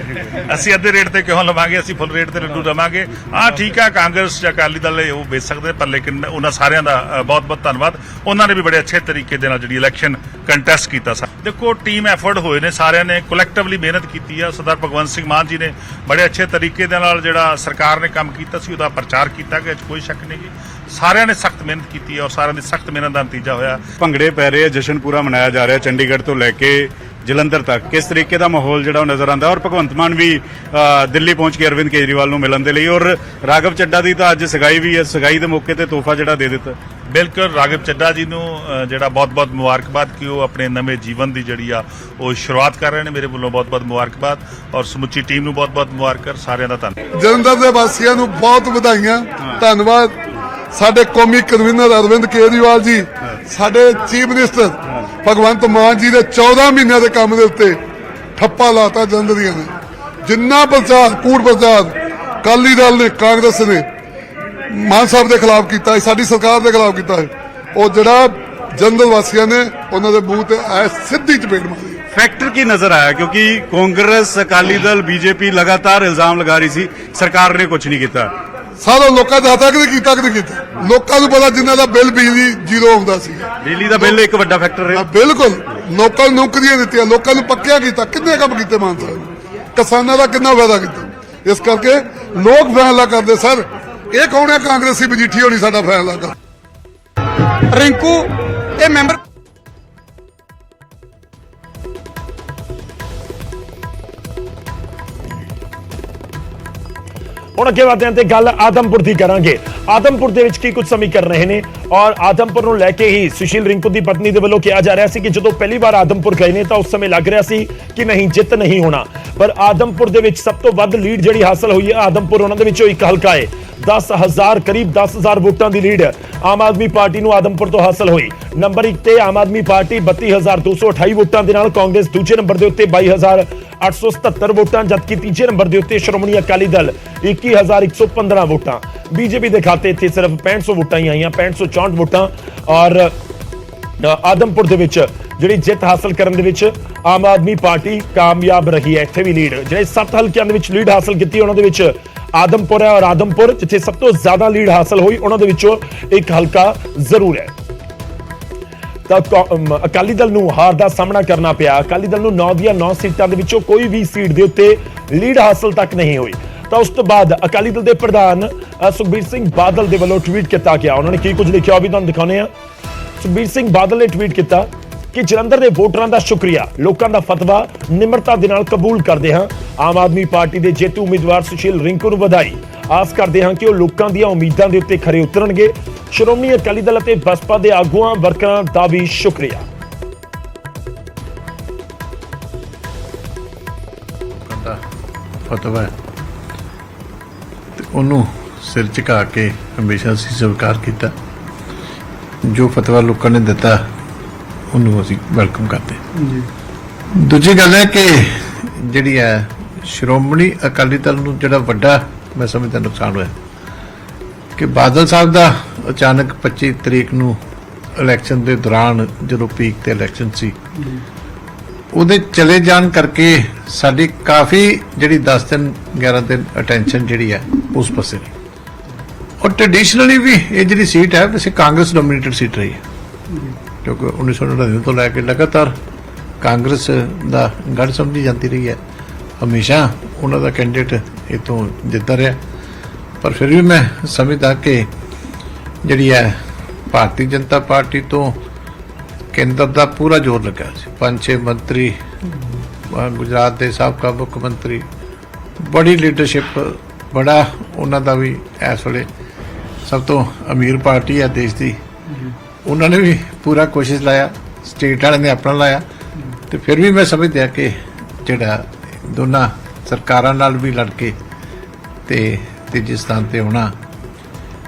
ਅਸੀਂ ਅੱਧੇ ਰੇਟ ਤੇ ਕਿਉਂ ਲਵਾਂਗੇ, ਅਸੀਂ ਫੁੱਲ ਰੇਟ ਤੇ ਲੱਡੂ ਲਵਾਂਗੇ। ਹਾਂ ਠੀਕ ਆ, ਕਾਂਗਰਸ ਜਾਂ ਅਕਾਲੀ ਦਲ ਉਹ ਵੇਚ ਸਕਦੇ, ਪਰ ਲੇਕਿਨ ਉਹਨਾਂ ਸਾਰਿਆਂ ਦਾ ਬਹੁਤ-ਬਹੁਤ ਧੰਨਵਾਦ। ਉਹਨਾਂ ਨੇ ਵੀ ਬੜੇ ਅੱਛੇ ਤਰੀਕੇ ਦੇ ਨਾਲ ਜਿਹੜੀ ਇਲੈਕਸ਼ਨ ਕੰਟੈਸਟ ਕੀਤਾ। ਦੇਖੋ ਟੀਮ ਐਫਰਟ ਹੋਏ ਨੇ, ਸਾਰਿਆਂ ਨੇ ਕੋਲੈਕਟਿਵਲੀ ਮਿਹਨਤ ਕੀਤੀ ਆ। ਸਰਦਾਰ ਭਗਵੰਤ ਸਿੰਘ ਮਾਨ ਜੀ ਨੇ ਬੜੇ ਅੱਛੇ ਤਰੀਕੇ ਦੇ ਨਾਲ ਜਿਹੜਾ ਸਰਕਾਰ ਨੇ ਕੰਮ ਕੀਤਾ ਸੀ ਉਹਦਾ ਪ੍ਰਚਾਰ ਕੀਤਾ ਗਿਆ, ਕੋਈ ਸ਼ੱਕ ਨਹੀਂ ਜੀ। ਸਾਰਿਆਂ ਨੇ ਸਖਤ ਮਿਹਨਤ ਕੀਤੀ ਹੈ ਔਰ ਸਾਰਿਆਂ ਦੀ ਸਖਤ ਮਿਹਨਤ ਦਾ ਨਤੀਜਾ ਹੋਇਆ। ਭੰਗੜੇ ਪੈ ਰਹੇ, ਜਸ਼ਨ ਪੂਰਾ ਮਨਾਇਆ ਜਾ ਰਿਹਾ ਚੰਡੀਗੜ੍ਹ ਤੋਂ ਲੈ ਕੇ ਜਲੰਧਰ ਤੱਕ। ਕਿਸ ਤਰੀਕੇ ਦਾ ਮਾਹੌਲ ਜਿਹੜਾ ਉਹ ਨਜ਼ਰ ਆਉਂਦਾ? ਔਰ ਭਗਵੰਤ ਮਾਨ ਵੀ ਦਿੱਲੀ ਪਹੁੰਚ ਕੇ ਅਰਵਿੰਦ ਕੇਜਰੀਵਾਲ ਨੂੰ ਮਿਲਣ ਦੇ ਲਈ, ਔਰ ਰਾਘਵ ਚੱਡਾ ਦੀ ਤਾਂ ਅੱਜ ਸਗਾਈ ਵੀ ਹੈ, ਸਗਾਈ ਦੇ ਮੌਕੇ ਤੇ ਤੋਹਫਾ ਜਿਹੜਾ ਦੇ ਦਿੱਤਾ। ਬਿਲਕੁਲ, ਰਾਘਵ ਚੱਡਾ ਜੀ ਨੂੰ ਜਿਹੜਾ ਬਹੁਤ-ਬਹੁਤ ਮੁਬਾਰਕਬਾਦ ਕਿ ਉਹ ਆਪਣੇ ਨਵੇਂ ਜੀਵਨ ਦੀ ਜਿਹੜੀ ਆ ਉਹ ਸ਼ੁਰੂਆਤ ਕਰ ਰਹੇ ਨੇ। ਮੇਰੇ ਵੱਲੋਂ ਬਹੁਤ-ਬਹੁਤ ਮੁਬਾਰਕਬਾਦ ਔਰ ਸਮੁੱਚੀ ਟੀਮ ਨੂੰ ਬਹੁਤ-ਬਹੁਤ ਮੁਬਾਰਕਾਂ। ਸਾਰਿਆਂ ਦਾ ਧੰਨਵਾਦ। ਜਲੰਧਰ ਦੇ ਵਾਸੀਆਂ ਨੂੰ ਬਹੁਤ ਵਧਾਈਆਂ, ਧੰਨਵਾਦ। ਸਾਡੇ ਕੌਮੀ ਕਨਵੀਨਰ ਅਰਵਿੰਦ ਕੇਜਰੀਵਾਲ ਜੀ, ਸਾਡੇ ਚੀਫ ਮਿਨਿਸਟਰ ਭਗਵੰਤ ਮਾਨ ਜੀ ਦੇ 14 ਮਹੀਨਿਆਂ ਦੇ ਕੰਮ ਦੇ ਉੱਤੇ ਠੱਪਾ ਲਾਤਾ ਜਲੰਧਰੀਆਂ ਨੇ। ਜਿੰਨਾ ਪ੍ਰਚਾਰ, ਕੂੜ ਪ੍ਰਚਾਰ ਅਕਾਲੀ ਦਲ ਨੇ, ਕਾਂਗਰਸ ਨੇ ਮਾਨ ਸਾਹਿਬ ਦੇ ਖਿਲਾਫ ਕੀਤਾ ਹੈ, ਸਾਡੀ ਸਰਕਾਰ ਦੇ ਖਿਲਾਫ ਕੀਤਾ ਹੈ, ਉਹ ਜਿਹੜਾ ਜਲੰਧਰ ਵਾਸੀਆਂ ਨੇ ਉਹਨਾਂ ਦੇ ਮੂੰਹ ਤੇ ਐ ਸਿੱਧੀ ਚਪੇੜ ਮਾਰੀ। ਫੈਕਟਰ ਕੀ ਨਜ਼ਰ ਆਇਆ? ਕਿਉਂਕਿ ਕਾਂਗਰਸ, ਅਕਾਲੀ ਦਲ, ਬੀਜੇਪੀ ਲਗਾਤਾਰ ਇਲਜ਼ਾਮ ਲਗਾ ਰਹੀ ਸੀ, ਸਰਕਾਰ ਨੇ ਕੁਝ ਨਹੀਂ ਕੀਤਾ। ਸਾਰਾ ਲੋਕਾਂ ਦਾ ਹੱਥਾਂ ਕਿਤੇ ਕੀਤਾ ਕਿ ਨਹੀਂ ਕੀਤਾ? ਲੋਕਾਂ ਨੂੰ ਪਤਾ ਜਿਨ੍ਹਾਂ ਦਾ ਬਿੱਲ ਬਿਜਲੀ ਜ਼ੀਰੋ ਆਉਂਦਾ ਸੀ। ਬਿਜਲੀ ਦਾ ਬਿੱਲ ਇੱਕ ਵੱਡਾ ਫੈਕਟਰ ਰਿਹਾ। ਬਿਲਕੁਲ, ਲੋਕਾਂ ਨੂੰ ਨੌਕਰੀਆਂ ਦਿੱਤੀਆਂ, ਲੋਕਾਂ ਨੂੰ ਪੱਕਿਆ ਕੀਤਾ। ਕਿੰਨੇ ਕੰਮ ਕੀਤੇ ਮਾਨ ਸਾਹਿਬ ਨੇ? ਕਿਸਾਨਾਂ ਦਾ ਕਿੰਨਾ ਫਾਇਦਾ ਕੀਤਾ। ਇਸ ਕਰਕੇ ਲੋਕ ਫੈਸਲਾ ਕਰਦੇ ਸਰ, ਇਹ ਕੌਣ ਹੈ ਕਾਂਗਰਸੀ ਮਜੀਠੀ ਹੋਣੀ ਸਾਡਾ ਫੈਸਲਾ ਕਰ। ਰਿੰਕੂ ਇਹ ਮੈਂਬਰ ਹੁਣ ਅੱਗੇ ਵਧਦੇ ਹਾਂ ਤੇ ਗੱਲ ਆਦਮਪੁਰ ਦੀ ਕਰਾਂਗੇ। ਆਦਮਪੁਰ ਦੇ ਵਿੱਚ ਕੀ ਕੁਝ ਸਮੀਕਰਨ ਰਹੇ ਨੇ ਔਰ ਆਦਮਪੁਰ ਨੂੰ ਲੈ ਕੇ ਹੀ ਸੁਸ਼ੀਲ ਰਿੰਕੂ ਦੀ ਪਤਨੀ ਦੇ ਵੱਲੋਂ ਕਿਹਾ ਜਾ ਰਿਹਾ ਸੀ ਕਿ ਜਦੋਂ ਪਹਿਲੀ ਵਾਰ ਆਦਮਪੁਰ ਗਏ ਨੇ ਤਾਂ ਉਸ ਸਮੇਂ ਲੱਗ ਰਿਹਾ ਸੀ ਕਿ ਨਹੀਂ, ਜਿੱਤ ਨਹੀਂ ਹੋਣਾ, ਪਰ ਆਦਮਪੁਰ ਦੇ ਵਿੱਚ ਸਭ ਤੋਂ ਵੱਧ ਲੀਡ ਜਿਹੜੀ ਹਾਸਲ ਹੋਈ ਹੈ, ਆਦਮਪੁਰ ਉਹਨਾਂ ਦੇ ਵਿੱਚੋਂ ਇੱਕ ਹਲਕਾ ਹੈ। 10,000 ਕਰੀਬ 10,000 ਵੋਟਾਂ ਦੀ ਲੀਡ ਆਮ ਆਦਮੀ ਪਾਰਟੀ ਨੂੰ ਆਦਮਪੁਰ ਤੋਂ ਹਾਸਲ ਹੋਈ। ਨੰਬਰ 1 ਤੇ ਆਮ ਆਦਮੀ ਪਾਰਟੀ 32,228 ਵੋਟਾਂ ਦੇ ਨਾਲ, ਕਾਂਗਰਸ ਦੂਜੇ ਨੰਬਰ ਦੇ ਉੱਤੇ 22,877 ਵੋਟਾਂ, ਜਦਕਿ ਤੀਜੇ ਨੰਬਰ ਦੇ ਉੱਤੇ ਸ਼੍ਰੋਮਣੀ ਅਕਾਲੀ ਦਲ 21,115 ਵੋਟਾਂ। ਬੀਜੇਪੀ ਦੇ ਖਾਤੇ ਇੱਥੇ ਸਿਰਫ 6500 ਵੋਟਾਂ ਹੀ ਆਈਆਂ, 6564 ਵੋਟਾਂ। ਔਰ ਆਦਮਪੁਰ ਦੇ ਵਿੱਚ ਜਿਹੜੀ ਜਿੱਤ ਹਾਸਲ ਕਰਨ ਦੇ ਵਿੱਚ ਆਮ ਆਦਮੀ ਪਾਰਟੀ ਕਾਮਯਾਬ ਰਹੀ ਹੈ। ਇੱਥੇ ਵੀ ਲੀਡ, ਜਿਹੜੇ 7 ਹਲਕਿਆਂ ਦੇ ਵਿੱਚ ਲੀਡ ਹਾਸਲ ਕੀਤੀ ਉਹਨਾਂ ਦੇ ਵਿੱਚ ਆਦਮਪੁਰ ਹੈ। ਔਰ ਆਦਮਪੁਰ ਜਿੱਥੇ ਸਭ ਤੋਂ ਜ਼ਿਆਦਾ ਲੀਡ ਹਾਸਲ ਹੋਈ ਉਹਨਾਂ ਦੇ ਵਿੱਚੋਂ ਇੱਕ ਹਲਕਾ ਜ਼ਰੂਰ ਹੈ। ਤਾਂ ਅਕਾਲੀ ਦਲ ਨੂੰ ਹਾਰ ਦਾ ਸਾਹਮਣਾ ਕਰਨਾ ਪਿਆ। ਅਕਾਲੀ ਦਲ ਨੂੰ 9 ਦੀਆਂ 9 ਸੀਟਾਂ ਦੇ ਵਿੱਚੋਂ ਕੋਈ ਵੀ ਸੀਟ ਦੇ ਉੱਤੇ ਲੀਡ ਹਾਸਲ ਤੱਕ ਨਹੀਂ ਹੋਈ। ਤਾਂ ਉਸ ਤੋਂ ਬਾਅਦ ਅਕਾਲੀ ਦਲ ਦੇ ਪ੍ਰਧਾਨ ਸੁਖਬੀਰ ਸਿੰਘ ਬਾਦਲ ਦੇ ਵੱਲੋਂ ਟਵੀਟ ਕੀਤਾ ਗਿਆ। ਉਹਨਾਂ ਨੇ ਕੀ ਕੁਝ ਲਿਖਿਆ ਉਹ ਵੀ ਤੁਹਾਨੂੰ ਦਿਖਾਉਂਦੇ ਆ। ਸੁਖਬੀਰ ਸਿੰਘ ਬਾਦਲ ਨੇ ਟਵੀਟ ਕੀਤਾ ਕਿ ਜਲੰਧਰ ਦੇ ਵੋਟਰਾਂ ਦਾ ਸ਼ੁਕਰੀਆ, ਲੋਕਾਂ ਦਾ ਫਤਵਾ ਨਿਮਰਤਾ ਦੇ ਨਾਲ ਕਬੂਲ ਕਰਦੇ ਹਾਂ। ਆਮ ਆਦਮੀ ਪਾਰਟੀ ਦੇ ਜੇਤੂ ਉਮੀਦਵਾਰ ਸੁਸ਼ੀਲ ਰਿੰਕੂ ਨੂੰ ਵਧਾਈ। ਆਸ ਕਰਦੇ ਹਾਂ ਕਿ ਉਹ ਲੋਕਾਂ ਦੀਆਂ ਉਮੀਦਾਂ ਦੇ ਉੱਤੇ ਖਰੇ ਉਤਰਨਗੇ। ਸ਼੍ਰੋਮਣੀ ਅਕਾਲੀ ਦਲ ਅਤੇ ਬਸਪਾ ਦੇ ਆਗੂਆਂ ਵਰਕਰਾਂ ਦਾ ਵੀ ਸ਼ੁਕਰੀਆ। ਫਤਵਾ ਹੈ ਤੇ ਉਹਨੂੰ ਸਿਰ ਝੁਕਾ ਕੇ ਹਮੇਸ਼ਾ ਅਸੀਂ ਸਵੀਕਾਰ ਕੀਤਾ। ਜੋ ਫਤਵਾ ਲੋਕਾਂ ਨੇ ਦਿੱਤਾ ਉਹਨੂੰ ਅਸੀਂ ਵੈਲਕਮ ਕਰਦੇ ਜੀ। ਦੂਜੀ ਗੱਲ ਹੈ ਕਿ ਜਿਹੜੀ ਹੈ ਸ਼੍ਰੋਮਣੀ ਅਕਾਲੀ ਦਲ ਨੂੰ ਜਿਹੜਾ ਵੱਡਾ ਮੈਂ ਸਮਝਦਾ ਨੁਕਸਾਨ ਹੋਇਆ ਕਿ ਬਾਦਲ ਸਾਹਿਬ ਦਾ ਅਚਾਨਕ 25 ਤਰੀਕ ਨੂੰ ਇਲੈਕਸ਼ਨ ਦੇ ਦੌਰਾਨ ਜਦੋਂ ਪੀਕ ਤੇ ਇਲੈਕਸ਼ਨ ਸੀ ਉਹਦੇ ਚਲੇ ਜਾਣ ਕਰਕੇ ਸਾਡੀ ਕਾਫੀ ਜਿਹੜੀ 10 ਦਿਨ 11 ਦਿਨ ਅਟੈਂਸ਼ਨ ਜਿਹੜੀ ਹੈ ਉਸ ਪਾਸੇ ਨਹੀਂ। ਔਰ ਟ੍ਰੈਡੀਸ਼ਨਲੀ ਵੀ ਇਹ ਜਿਹੜੀ ਸੀਟ ਹੈ ਵੈਸੇ ਕਾਂਗਰਸ ਡੋਮੀਨੇਟਡ ਸੀਟ ਰਹੀ ਹੈ ਕਿਉਂਕਿ 1999 ਤੋਂ ਲੈ ਕੇ ਲਗਾਤਾਰ ਕਾਂਗਰਸ ਦਾ ਗੜ ਸਮਝੀ ਜਾਂਦੀ ਰਹੀ ਹੈ। ਹਮੇਸ਼ਾ ਉਹਨਾਂ ਦਾ ਕੈਂਡੀਡੇਟ ਇੱਥੋਂ ਜਿੱਤਦਾ ਰਿਹਾ। ਪਰ ਫਿਰ ਵੀ ਮੈਂ ਸਮਝਦਾ ਕਿ ਜਿਹੜੀ ਹੈ ਭਾਰਤੀ ਜਨਤਾ ਪਾਰਟੀ ਤੋਂ ਕੇਂਦਰ ਦਾ ਪੂਰਾ ਜ਼ੋਰ ਲੱਗਾ ਸੀ। 5-6 ਮੰਤਰੀ, ਗੁਜਰਾਤ ਦੇ ਸਾਬਕਾ ਮੁੱਖ ਮੰਤਰੀ, ਬੜੀ ਲੀਡਰਸ਼ਿਪ, ਬੜਾ ਉਹਨਾਂ ਦਾ ਵੀ ਇਸ ਵੇਲੇ ਸਭ ਤੋਂ ਅਮੀਰ ਪਾਰਟੀ ਹੈ ਦੇਸ਼ ਦੀ। ਉਹਨਾਂ ਨੇ ਵੀ ਪੂਰਾ ਕੋਸ਼ਿਸ਼ ਲਾਇਆ, ਸਟੇਟ ਵਾਲਿਆਂ ਨੇ ਆਪਣਾ ਲਾਇਆ ਤੇ ਫਿਰ ਵੀ ਮੈਂ ਸਮਝਦਾ ਕਿ ਜਿਹੜਾ ਦੋਨਾਂ ਸਰਕਾਰਾਂ ਨਾਲ ਵੀ ਲੜ ਕੇ ਤੇ ਤੀਜੇ ਸਥਾਨ ਤੇ ਹੋਣਾ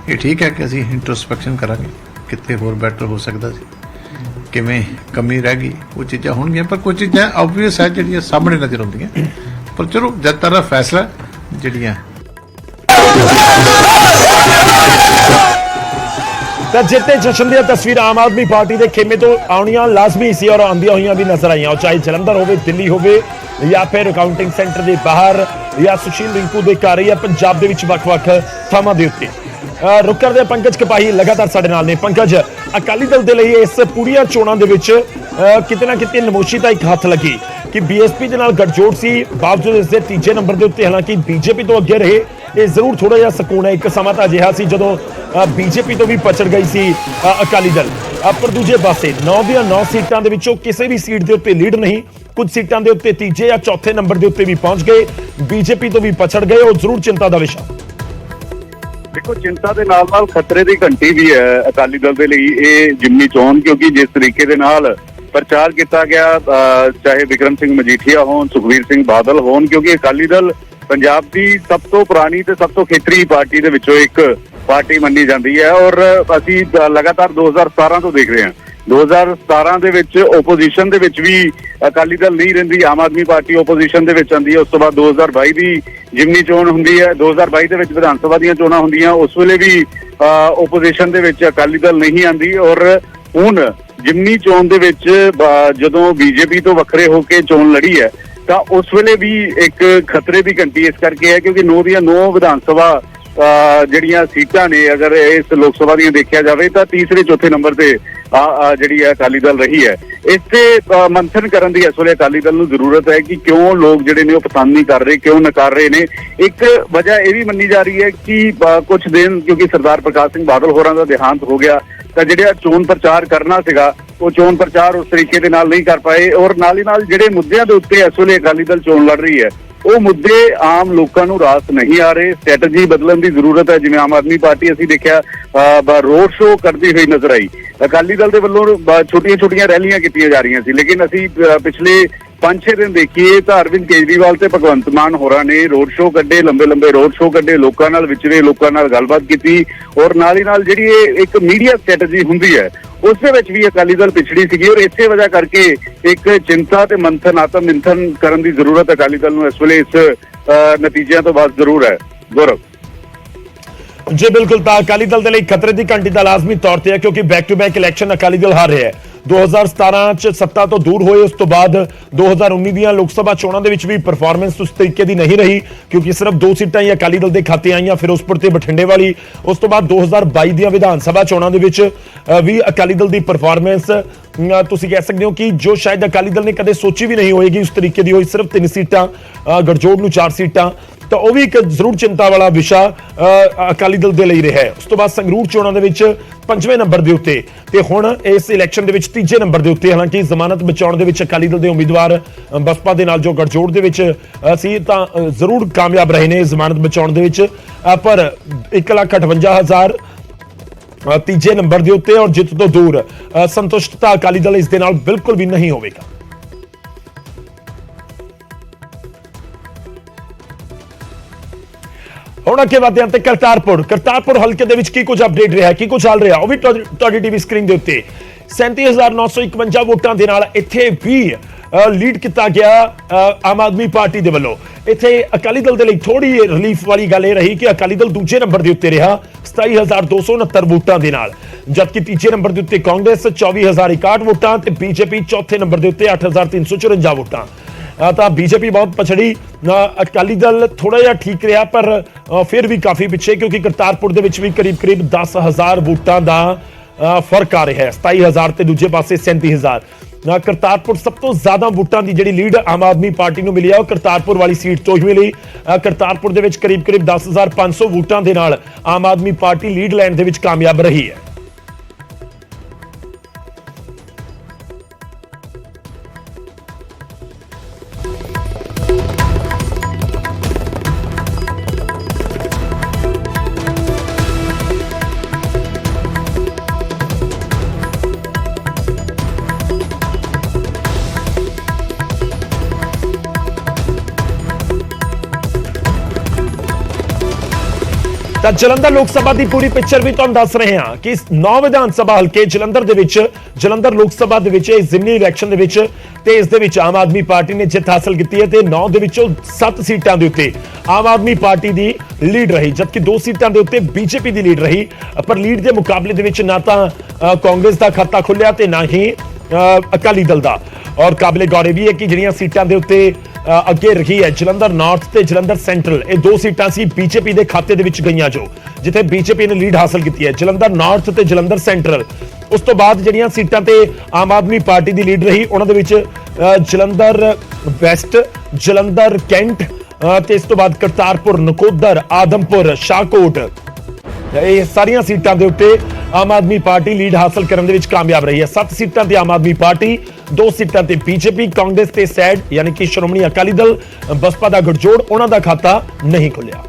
ਇਹ ਠੀਕ ਹੈ ਕਿ ਅਸੀਂ ਇੰਟਰੋਸਪੈਕਸ਼ਨ ਕਰਾਂਗੇ ਕਿੱਥੇ ਹੋਰ ਬੈਟਰ ਹੋ ਸਕਦਾ ਸੀ, ਕਿਵੇਂ ਕਮੀ ਰਹਿ ਗਈ, ਉਹ ਚੀਜ਼ਾਂ ਹੋਣਗੀਆਂ। ਪਰ ਕੁਝ ਚੀਜ਼ਾਂ ਆਬਵੀਅਸ ਹੈ ਜਿਹੜੀਆਂ ਸਾਹਮਣੇ ਨਜ਼ਰ ਆਉਂਦੀਆਂ। ਪਰ ਚਲੋ ਜਨਤਾ ਦਾ ਫੈਸਲਾ ਜਿਹੜੀਆਂ ਤਾਂ ਜਿੱਤੇ ਜਸ਼ਨ ਦੀਆਂ ਤਸਵੀਰਾਂ ਆਮ ਆਦਮੀ ਪਾਰਟੀ ਦੇ ਖੇਮੇ ਤੋਂ ਆਉਣੀਆਂ ਲਾਜ਼ਮੀ ਸੀ ਔਰ ਆਉਂਦੀਆਂ ਹੋਈਆਂ ਵੀ ਨਜ਼ਰ ਆਈਆਂ। ਚਾਹੇ ਜਲੰਧਰ ਹੋਵੇ, ਦਿੱਲੀ ਹੋਵੇ ਜਾਂ ਫਿਰ ਅਕਾਊਂਟਿੰਗ ਸੈਂਟਰ ਦੇ ਬਾਹਰ ਜਾਂ ਸੁਸ਼ੀਲ ਰਿੰਕੂ ਦੇ ਘਰ ਜਾਂ ਪੰਜਾਬ ਦੇ ਵਿੱਚ ਵੱਖ-ਵੱਖ ਥਾਵਾਂ ਦੇ ਉੱਤੇ। ਰੁਕ ਕਰਦੇ ਪੰਕਜ ਕਪਾਹੀ ਲਗਾਤਾਰ ਸਾਡੇ ਨਾਲ ਨੇ। ਪੰਕਜ, ਅਕਾਲੀ ਦਲ ਦੇ ਲਈ ਇਸ ਪੂਰੀਆਂ ਚੋਣਾਂ ਦੇ ਵਿੱਚ ਕਿਤੇ ਨਾ ਕਿਤੇ ਨਮੋਸ਼ੀ ਤਾਂ ਇੱਕ ਹੱਥ ਲੱਗੀ ਕਿ ਬੀਐਸਪੀ ਦੇ ਨਾਲ ਗੱਠਜੋੜ ਸੀ, ਬਾਵਜੂਦ ਇਸ ਦੇ ਤੀਜੇ ਨੰਬਰ ਦੇ ਉੱਤੇ ਹਾਲਾਂਕਿ ਬੀਜੇਪੀ ਤੋਂ ਅੱਗੇ ਰਹੇ। ਇਹ ਜ਼ਰੂਰ ਥੋੜਾ ਜਿਹਾ ਸਕੂਨ ਹੈ। ਇੱਕ ਸਮਾਂ ਤਾਂ ਅਜਿਹਾ ਸੀ ਜਦੋਂ ਬੀਜੇਪੀ ਤੋਂ ਵੀ ਪਛੜ ਗਈ ਸੀ ਅਕਾਲੀ ਦਲ। ਪਰ ਦੂਜੇ ਪਾਸੇ 9 ਦੀਆਂ 9 ਸੀਟਾਂ ਦੇ ਵਿੱਚੋਂ ਕਿਸੇ ਵੀ ਸੀਟ ਦੇ ਉੱਤੇ ਲੀਡ ਨਹੀਂ। ਕੁਝ ਸੀਟਾਂ ਦੇ ਉੱਤੇ ਤੀਜੇ ਜਾਂ ਚੌਥੇ ਨੰਬਰ ਦੇ ਉੱਤੇ ਵੀ ਪਹੁੰਚ ਗਏ, ਬੀਜੇਪੀ ਤੋਂ ਵੀ ਪਛੜ ਗਏ। ਉਹ ਜ਼ਰੂਰ ਚਿੰਤਾ ਦਾ ਵਿਸ਼ਾ। ਦੇਖੋ, ਚਿੰਤਾ ਦੇ ਨਾਲ ਨਾਲ ਖਤਰੇ ਦੀ ਘੰਟੀ ਵੀ ਹੈ ਅਕਾਲੀ ਦਲ ਦੇ ਲਈ ਇਹ ਜਿਮਨੀ ਚੋਣ, ਕਿਉਂਕਿ ਜਿਸ ਤਰੀਕੇ ਦੇ ਨਾਲ ਪ੍ਰਚਾਰ ਕੀਤਾ ਗਿਆ, ਚਾਹੇ ਵਿਕਰਮ ਸਿੰਘ ਮਜੀਠੀਆ ਹੋਣ, ਸੁਖਬੀਰ ਸਿੰਘ ਬਾਦਲ ਹੋਣ, ਕਿਉਂਕਿ ਅਕਾਲੀ ਦਲ ਪੰਜਾਬ ਦੀ ਸਭ ਤੋਂ ਪੁਰਾਣੀ ਤੇ ਸਭ ਤੋਂ ਖੇਤਰੀ ਪਾਰਟੀ ਦੇ ਵਿੱਚੋਂ ਇੱਕ ਪਾਰਟੀ ਮੰਨੀ ਜਾਂਦੀ ਹੈ। ਔਰ ਅਸੀਂ ਲਗਾਤਾਰ 2017 ਤੋਂ ਦੇਖ ਰਹੇ ਹਾਂ 2017 ਦੇ ਵਿੱਚ ਓਪੋਜੀਸ਼ਨ ਦੇ ਵਿੱਚ ਵੀ ਅਕਾਲੀ ਦਲ ਨਹੀਂ ਰਹਿੰਦੀ, ਆਮ ਆਦਮੀ ਪਾਰਟੀ ਓਪੋਜੀਸ਼ਨ ਦੇ ਵਿੱਚ ਆਉਂਦੀ ਹੈ। ਉਸ ਤੋਂ ਬਾਅਦ 2022 ਦੀ ਜਿਮਨੀ ਚੋਣ ਹੁੰਦੀ ਹੈ, 2022 ਦੇ ਵਿੱਚ ਵਿਧਾਨ ਸਭਾ ਦੀਆਂ ਚੋਣਾਂ ਹੁੰਦੀਆਂ, ਉਸ ਵੇਲੇ ਵੀ ਓਪੋਜੀਸ਼ਨ ਦੇ ਵਿੱਚ ਅਕਾਲੀ ਦਲ ਨਹੀਂ ਆਉਂਦੀ। ਔਰ ਹੁਣ ਜਿਮਨੀ ਚੋਣ ਦੇ ਵਿੱਚ ਜਦੋਂ ਬੀਜੇਪੀ ਤੋਂ ਵੱਖਰੇ ਹੋ ਕੇ ਚੋਣ ਲੜੀ ਹੈ ਤਾਂ ਉਸ ਵੇਲੇ ਵੀ ਇੱਕ ਖਤਰੇ ਦੀ ਘੰਟੀ ਇਸ ਕਰਕੇ ਹੈ ਕਿਉਂਕਿ 9 ਦੀਆਂ 9 ਵਿਧਾਨ ਸਭਾ ਜਿਹੜੀਆਂ ਸੀਟਾਂ ਨੇ ਅਗਰ ਇਸ ਲੋਕ ਸਭਾ ਦੀਆਂ ਦੇਖਿਆ ਜਾਵੇ ਤਾਂ ਤੀਸਰੇ ਚੌਥੇ ਨੰਬਰ ਤੇ ਜਿਹੜੀ ਹੈ ਅਕਾਲੀ ਦਲ ਰਹੀ ਹੈ। ਇੱਥੇ ਮੰਥਨ ਕਰਨ ਦੀ ਇਸ ਵੇਲੇ ਅਕਾਲੀ ਦਲ ਨੂੰ ਜ਼ਰੂਰਤ ਹੈ ਕਿ ਕਿਉਂ ਲੋਕ ਜਿਹੜੇ ਨੇ ਉਹ ਪਸੰਦ ਨਹੀਂ ਕਰ ਰਹੇ, ਕਿਉਂ ਨਕਾਰ ਰਹੇ ਨੇ। ਇੱਕ ਵਜ੍ਹਾ ਇਹ ਵੀ ਮੰਨੀ ਜਾ ਰਹੀ ਹੈ ਕਿ ਕੁਝ ਦਿਨ ਕਿਉਂਕਿ ਸਰਦਾਰ ਪ੍ਰਕਾਸ਼ ਸਿੰਘ ਬਾਦਲ ਹੋਰਾਂ ਦਾ ਦੇਹਾਂਤ ਹੋ ਗਿਆ ਤਾਂ ਜਿਹੜਾ ਚੋਣ ਪ੍ਰਚਾਰ ਕਰਨਾ ਸੀਗਾ ਉਹ ਚੋਣ ਪ੍ਰਚਾਰ ਉਸ ਤਰੀਕੇ ਦੇ ਨਾਲ ਨਹੀਂ ਕਰ ਪਾਏ। ਔਰ ਨਾਲ ਹੀ ਨਾਲ ਜਿਹੜੇ ਮੁੱਦਿਆਂ ਦੇ ਉੱਤੇ ਇਸ ਵੇਲੇ ਅਕਾਲੀ ਦਲ ਚੋਣ ਲੜ ਰਹੀ ਹੈ ਉਹ ਮੁੱਦੇ ਆਮ ਲੋਕਾਂ ਨੂੰ ਰਾਸ ਨਹੀਂ ਆ ਰਹੇ। ਸਟ੍ਰੈਟਜੀ ਬਦਲਣ ਦੀ ਜ਼ਰੂਰਤ ਹੈ। ਜਿਵੇਂ ਆਮ ਆਦਮੀ ਪਾਰਟੀ ਅਸੀਂ ਦੇਖਿਆ ਰੋਡ ਸ਼ੋਅ ਕਰਦੀ ਹੋਈ ਨਜ਼ਰ ਆਈ, ਅਕਾਲੀ ਦਲ ਦੇ ਵੱਲੋਂ ਛੋਟੀਆਂ-ਛੋਟੀਆਂ ਰੈਲੀਆਂ ਕੀਤੀਆਂ ਜਾ ਰਹੀਆਂ ਸੀ, ਲੇਕਿਨ ਅਸੀਂ ਪਿਛਲੇ 5-6 ਦਿਨ ਦੇਖੀਏ ਤਾਂ ਅਰਵਿੰਦ ਕੇਜਰੀਵਾਲ ਤੇ ਭਗਵੰਤ ਮਾਨ ਹੋਰਾਂ ਨੇ ਰੋਡ ਸ਼ੋਅ ਕੱਢੇ, ਲੰਬੇ ਰੋਡ ਸ਼ੋਅ ਕੱਢੇ, ਲੋਕਾਂ ਨਾਲ ਵਿਚਰੇ, ਲੋਕਾਂ ਨਾਲ ਗੱਲਬਾਤ ਕੀਤੀ। ਔਰ ਨਾਲ ਹੀ ਨਾਲ ਜਿਹੜੀ ਇਹ ਇੱਕ ਮੀਡੀਆ ਸਟ੍ਰੈਟਜੀ ਹੁੰਦੀ ਹੈ ਉਸ ਦੇ ਵਿੱਚ ਵੀ ਅਕਾਲੀ ਦਲ ਪਿਛੜੀ ਸੀਗੀ। ਔਰ ਇਸੇ ਵਜ੍ਹਾ ਕਰਕੇ ਇੱਕ ਚਿੰਤਾ ਤੇ ਮੰਥਨ, ਆਤਮ ਮੰਥਨ ਕਰਨ ਦੀ ਜ਼ਰੂਰਤ ਅਕਾਲੀ ਦਲ ਨੂੰ ਇਸ ਵੇਲੇ ਇਸ ਨਤੀਜਿਆਂ ਤੋਂ ਬਾਅਦ ਜ਼ਰੂਰ ਹੈ। ਗੌਰਵ ਜੀ ਬਿਲਕੁਲ, ਤਾਂ ਅਕਾਲੀ ਦਲ ਦੇ ਲਈ ਖਤਰੇ ਦੀ ਘੰਟੀ ਤਾਂ ਲਾਜ਼ਮੀ ਤੌਰ ਤੇ ਹੈ ਕਿਉਂਕਿ back to back election Akali Dal ਹਾਰ ਰਿਹਾ ਹੈ। 2017 ਚ ਸੱਤਾ ਤੋਂ ਦੂਰ ਹੋਏ, ਉਸ ਤੋਂ ਬਾਅਦ 2019 ਦੀਆਂ ਲੋਕ ਸਭਾ ਚੋਣਾਂ ਦੇ ਵਿੱਚ ਵੀ ਪਰਫਾਰਮੈਂਸ ਉਸ ਤਰੀਕੇ ਦੀ ਨਹੀਂ ਰਹੀ ਕਿਉਂਕਿ ਸਿਰਫ 2 ਸੀਟਾਂ ਹੀ ਅਕਾਲੀ ਦਲ ਦੇ ਖਾਤੇ ਆਈਆਂ, ਫਿਰੋਜ਼ਪੁਰ ਤੇ ਬਠਿੰਡੇ ਵਾਲੀ। ਉਸ ਤੋਂ ਬਾਅਦ 2022 ਦੀਆਂ ਵਿਧਾਨ ਸਭਾ ਚੋਣਾਂ ਦੇ ਵਿੱਚ ਵੀ ਅਕਾਲੀ ਦਲ ਦੀ ਪਰਫਾਰਮੈਂਸ ਤੁਸੀਂ ਕਹਿ ਸਕਦੇ ਹੋ ਕਿ ਜੋ ਸ਼ਾਇਦ ਅਕਾਲੀ ਦਲ ਨੇ ਕਦੇ ਸੋਚੀ ਵੀ ਨਹੀਂ ਹੋਏਗੀ ਉਸ ਤਰੀਕੇ ਦੀ ਹੋਈ। ਸਿਰਫ 3 ਸੀਟਾਂ, ਗੱਠਜੋੜ ਨੂੰ 4 ਸੀਟਾਂ, ਤਾਂ ਉਹ ਵੀ ਇੱਕ ਜ਼ਰੂਰ ਚਿੰਤਾ ਵਾਲਾ ਵਿਸ਼ਾ ਅਕਾਲੀ ਦਲ ਦੇ ਲਈ ਰਿਹਾ ਹੈ। ਉਸ ਤੋਂ ਬਾਅਦ ਸੰਗਰੂਰ ਚੋਣਾਂ ਦੇ ਵਿੱਚ 5ਵੇਂ ਨੰਬਰ ਦੇ ਉੱਤੇ ਤੇ ਹੁਣ ਇਸ ਇਲੈਕਸ਼ਨ ਦੇ ਵਿੱਚ ਤੀਜੇ ਨੰਬਰ ਦੇ ਉੱਤੇ। ਹਾਲਾਂਕਿ ਜ਼ਮਾਨਤ ਬਚਾਉਣ ਦੇ ਵਿੱਚ ਅਕਾਲੀ ਦਲ ਦੇ ਉਮੀਦਵਾਰ ਬਸਪਾ ਦੇ ਨਾਲ ਜੋ ਗੱਠਜੋੜ ਦੇ ਵਿੱਚ ਸੀ ਤਾਂ ਜ਼ਰੂਰ ਕਾਮਯਾਬ ਰਹੇ ਨੇ ਜ਼ਮਾਨਤ ਬਚਾਉਣ ਦੇ ਵਿੱਚ, ਪਰ 1,58,000 ਤੀਜੇ ਨੰਬਰ ਦੇ ਉੱਤੇ ਔਰ ਜਿੱਤ ਤੋਂ ਦੂਰ। ਸੰਤੁਸ਼ਟਤਾ ਅਕਾਲੀ ਦਲ ਇਸ ਦੇ ਨਾਲ ਬਿਲਕੁਲ ਵੀ ਨਹੀਂ ਹੋਵੇਗਾ। ਹੁਣ ਅੱਗੇ ਵਧਦੇ ਹਾਂ ਤੇ ਕਰਤਾਰਪੁਰ ਹਲਕੇ ਦੇ ਵਿੱਚ ਕੀ ਕੁਝ ਅਪਡੇਟ ਰਿਹਾ, ਕੀ ਕੁਝ ਚੱਲ ਰਿਹਾ, ਉਹ ਵੀ ਤੁਹਾਡੀ ਟੀਵੀ ਸਕਰੀਨ ਦੇ ਉੱਤੇ 37,951 ਵੋਟਾਂ ਦੇ ਨਾਲ ਇੱਥੇ ਵੀ ਲੀਡ ਕੀਤਾ ਗਿਆ ਆਮ ਆਦਮੀ ਪਾਰਟੀ ਦੇ ਵੱਲੋਂ। ਇੱਥੇ ਅਕਾਲੀ ਦਲ ਦੇ ਲਈ ਥੋੜੀ ਰਿਲੀਫ ਵਾਲੀ ਗੱਲ ਇਹ ਰਹੀ ਕਿ ਅਕਾਲੀ ਦਲ ਦੂਜੇ ਨੰਬਰ ਦੇ ਉੱਤੇ ਰਿਹਾ 27,269 ਵੋਟਾਂ ਦੇ ਨਾਲ, ਜਦਕਿ ਤੀਜੇ ਨੰਬਰ ਦੇ ਉੱਤੇ ਕਾਂਗਰਸ 24,061 ਵੋਟਾਂ ਤੇ ਬੀਜੇਪੀ ਚੌਥੇ ਨੰਬਰ ਦੇ ਉੱਤੇ 8,354 ਵੋਟਾਂ। ਤਾਂ ਬੀਜੇਪੀ ਬਹੁਤ ਪਛੜੀ, ਅਕਾਲੀ ਦਲ ਥੋੜਾ ਜਿਹਾ ਠੀਕ ਰਿਹਾ ਪਰ ਫਿਰ ਵੀ ਕਾਫੀ ਪਿੱਛੇ, ਕਿਉਂਕਿ ਕਰਤਾਰਪੁਰ ਦੇ ਵਿੱਚ ਵੀ ਕਰੀਬ 10,000 ਵੋਟਾਂ ਦਾ ਫਰਕ ਆ ਰਿਹਾ ਹੈ, 27,000 ਤੇ ਦੂਜੇ ਪਾਸੇ 37,000। ਕਰਤਾਰਪੁਰ ਸਭ ਤੋਂ ਜ਼ਿਆਦਾ ਵੋਟਾਂ ਦੀ ਜਿਹੜੀ ਲੀਡ ਆਮ ਆਦਮੀ ਪਾਰਟੀ ਨੂੰ ਮਿਲੀ ਹੈ ਉਹ ਕਰਤਾਰਪੁਰ ਵਾਲੀ ਸੀਟ ਤੋਂ ਹੀ ਮਿਲੀ। ਕਰਤਾਰਪੁਰ ਦੇ ਵਿੱਚ ਕਰੀਬ 10,500 ਵੋਟਾਂ ਦੇ ਨਾਲ ਆਮ ਆਦਮੀ ਪਾਰਟੀ ਲੀਡ ਲੈਣ ਦੇ ਵਿੱਚ ਕਾਮਯਾਬ ਰਹੀ ਹੈ। ਤਾਂ ਜਲੰਧਰ ਲੋਕ ਸਭਾ ਦੀ ਪੂਰੀ ਪਿਕਚਰ ਵੀ ਤੁਹਾਨੂੰ ਦੱਸ ਰਹੇ ਹਾਂ ਕਿ 9 ਵਿਧਾਨ ਸਭਾ ਹਲਕੇ ਜਲੰਧਰ ਦੇ ਵਿੱਚ, ਜਲੰਧਰ ਲੋਕ ਸਭਾ ਦੇ ਵਿੱਚ ਇਸ ਜ਼ਿਮਨੀ ਇਲੈਕਸ਼ਨ ਦੇ ਵਿੱਚ ਤੇ ਇਸ ਦੇ ਵਿੱਚ ਆਮ ਆਦਮੀ ਪਾਰਟੀ ਨੇ ਜਿੱਤ ਹਾਸਲ ਕੀਤੀ ਹੈ ਤੇ 9 ਦੇ ਵਿੱਚੋਂ 7 ਸੀਟਾਂ ਦੇ ਉੱਤੇ ਆਮ ਆਦਮੀ ਪਾਰਟੀ ਦੀ ਲੀਡ ਰਹੀ, ਜਦਕਿ 2 ਸੀਟਾਂ ਦੇ ਉੱਤੇ ਬੀਜੇਪੀ ਦੀ ਲੀਡ ਰਹੀ। ਪਰ ਲੀਡ ਦੇ ਮੁਕਾਬਲੇ ਦੇ ਵਿੱਚ ਨਾ ਤਾਂ ਕਾਂਗਰਸ ਦਾ ਖਾਤਾ ਖੁੱਲਿਆ ਤੇ ਨਾ ਹੀ ਅਕਾਲੀ ਦਲ ਦਾ। ਔਰ ਕਾਬਲੇ ਗੌਰ ਵੀ ਹੈ ਕਿ ਜਿਹੜੀਆਂ ਸੀਟਾਂ ਦੇ ਉੱਤੇ ਅੱਗੇ ਰਹੀ ਹੈ ਜਲੰਧਰ ਨਾਰਥ ਤੇ ਜਲੰਧਰ ਸੈਂਟਰਲ, ਇਹ 2 ਸੀਟਾਂ ਸੀ ਬੀਜੇਪੀ ਦੇ ਖਾਤੇ ਦੇ ਵਿੱਚ ਗਈਆਂ, ਜੋ ਜਿੱਥੇ ਬੀਜੇਪੀ ਨੇ ਲੀਡ ਹਾਸਲ ਕੀਤੀ ਹੈ, ਜਲੰਧਰ ਨਾਰਥ ਤੇ ਜਲੰਧਰ ਸੈਂਟਰਲ। ਉਸ ਤੋਂ ਬਾਅਦ ਜਿਹੜੀਆਂ ਸੀਟਾਂ ਤੇ ਆਮ ਆਦਮੀ ਪਾਰਟੀ ਦੀ ਲੀਡ ਰਹੀ ਉਹਨਾਂ ਦੇ ਵਿੱਚ ਜਲੰਧਰ ਵੈਸਟ, ਜਲੰਧਰ ਕੈਂਟ ਤੇ ਇਸ ਤੋਂ ਬਾਅਦ ਕਰਤਾਰਪੁਰ, ਨਕੋਦਰ, ਆਦਮਪੁਰ, ਸ਼ਾਹਕੋਟ, ਇਹ ਸਾਰੀਆਂ ਸੀਟਾਂ ਦੇ ਉੱਤੇ ਆਮ ਆਦਮੀ ਪਾਰਟੀ ਲੀਡ ਹਾਸਲ ਕਰਨ ਦੇ ਵਿੱਚ ਕਾਮਯਾਬ ਰਹੀ ਹੈ। 7 ਸੀਟਾਂ ਤੇ ਆਮ ਆਦਮੀ ਪਾਰਟੀ, 2 ਸੀਟਾਂ ਤੇ ਬੀਜੇਪੀ, ਕਾਂਗਰਸ ਤੇ ਸੈਡ ਯਾਨੀ ਕਿ ਸ਼੍ਰੋਮਣੀ ਅਕਾਲੀ ਦਲ, ਬਸਪਾ ਦਾ ਗਠਜੋੜ, ਉਹਨਾਂ ਦਾ ਖਾਤਾ ਨਹੀਂ ਖੁੱਲਿਆ।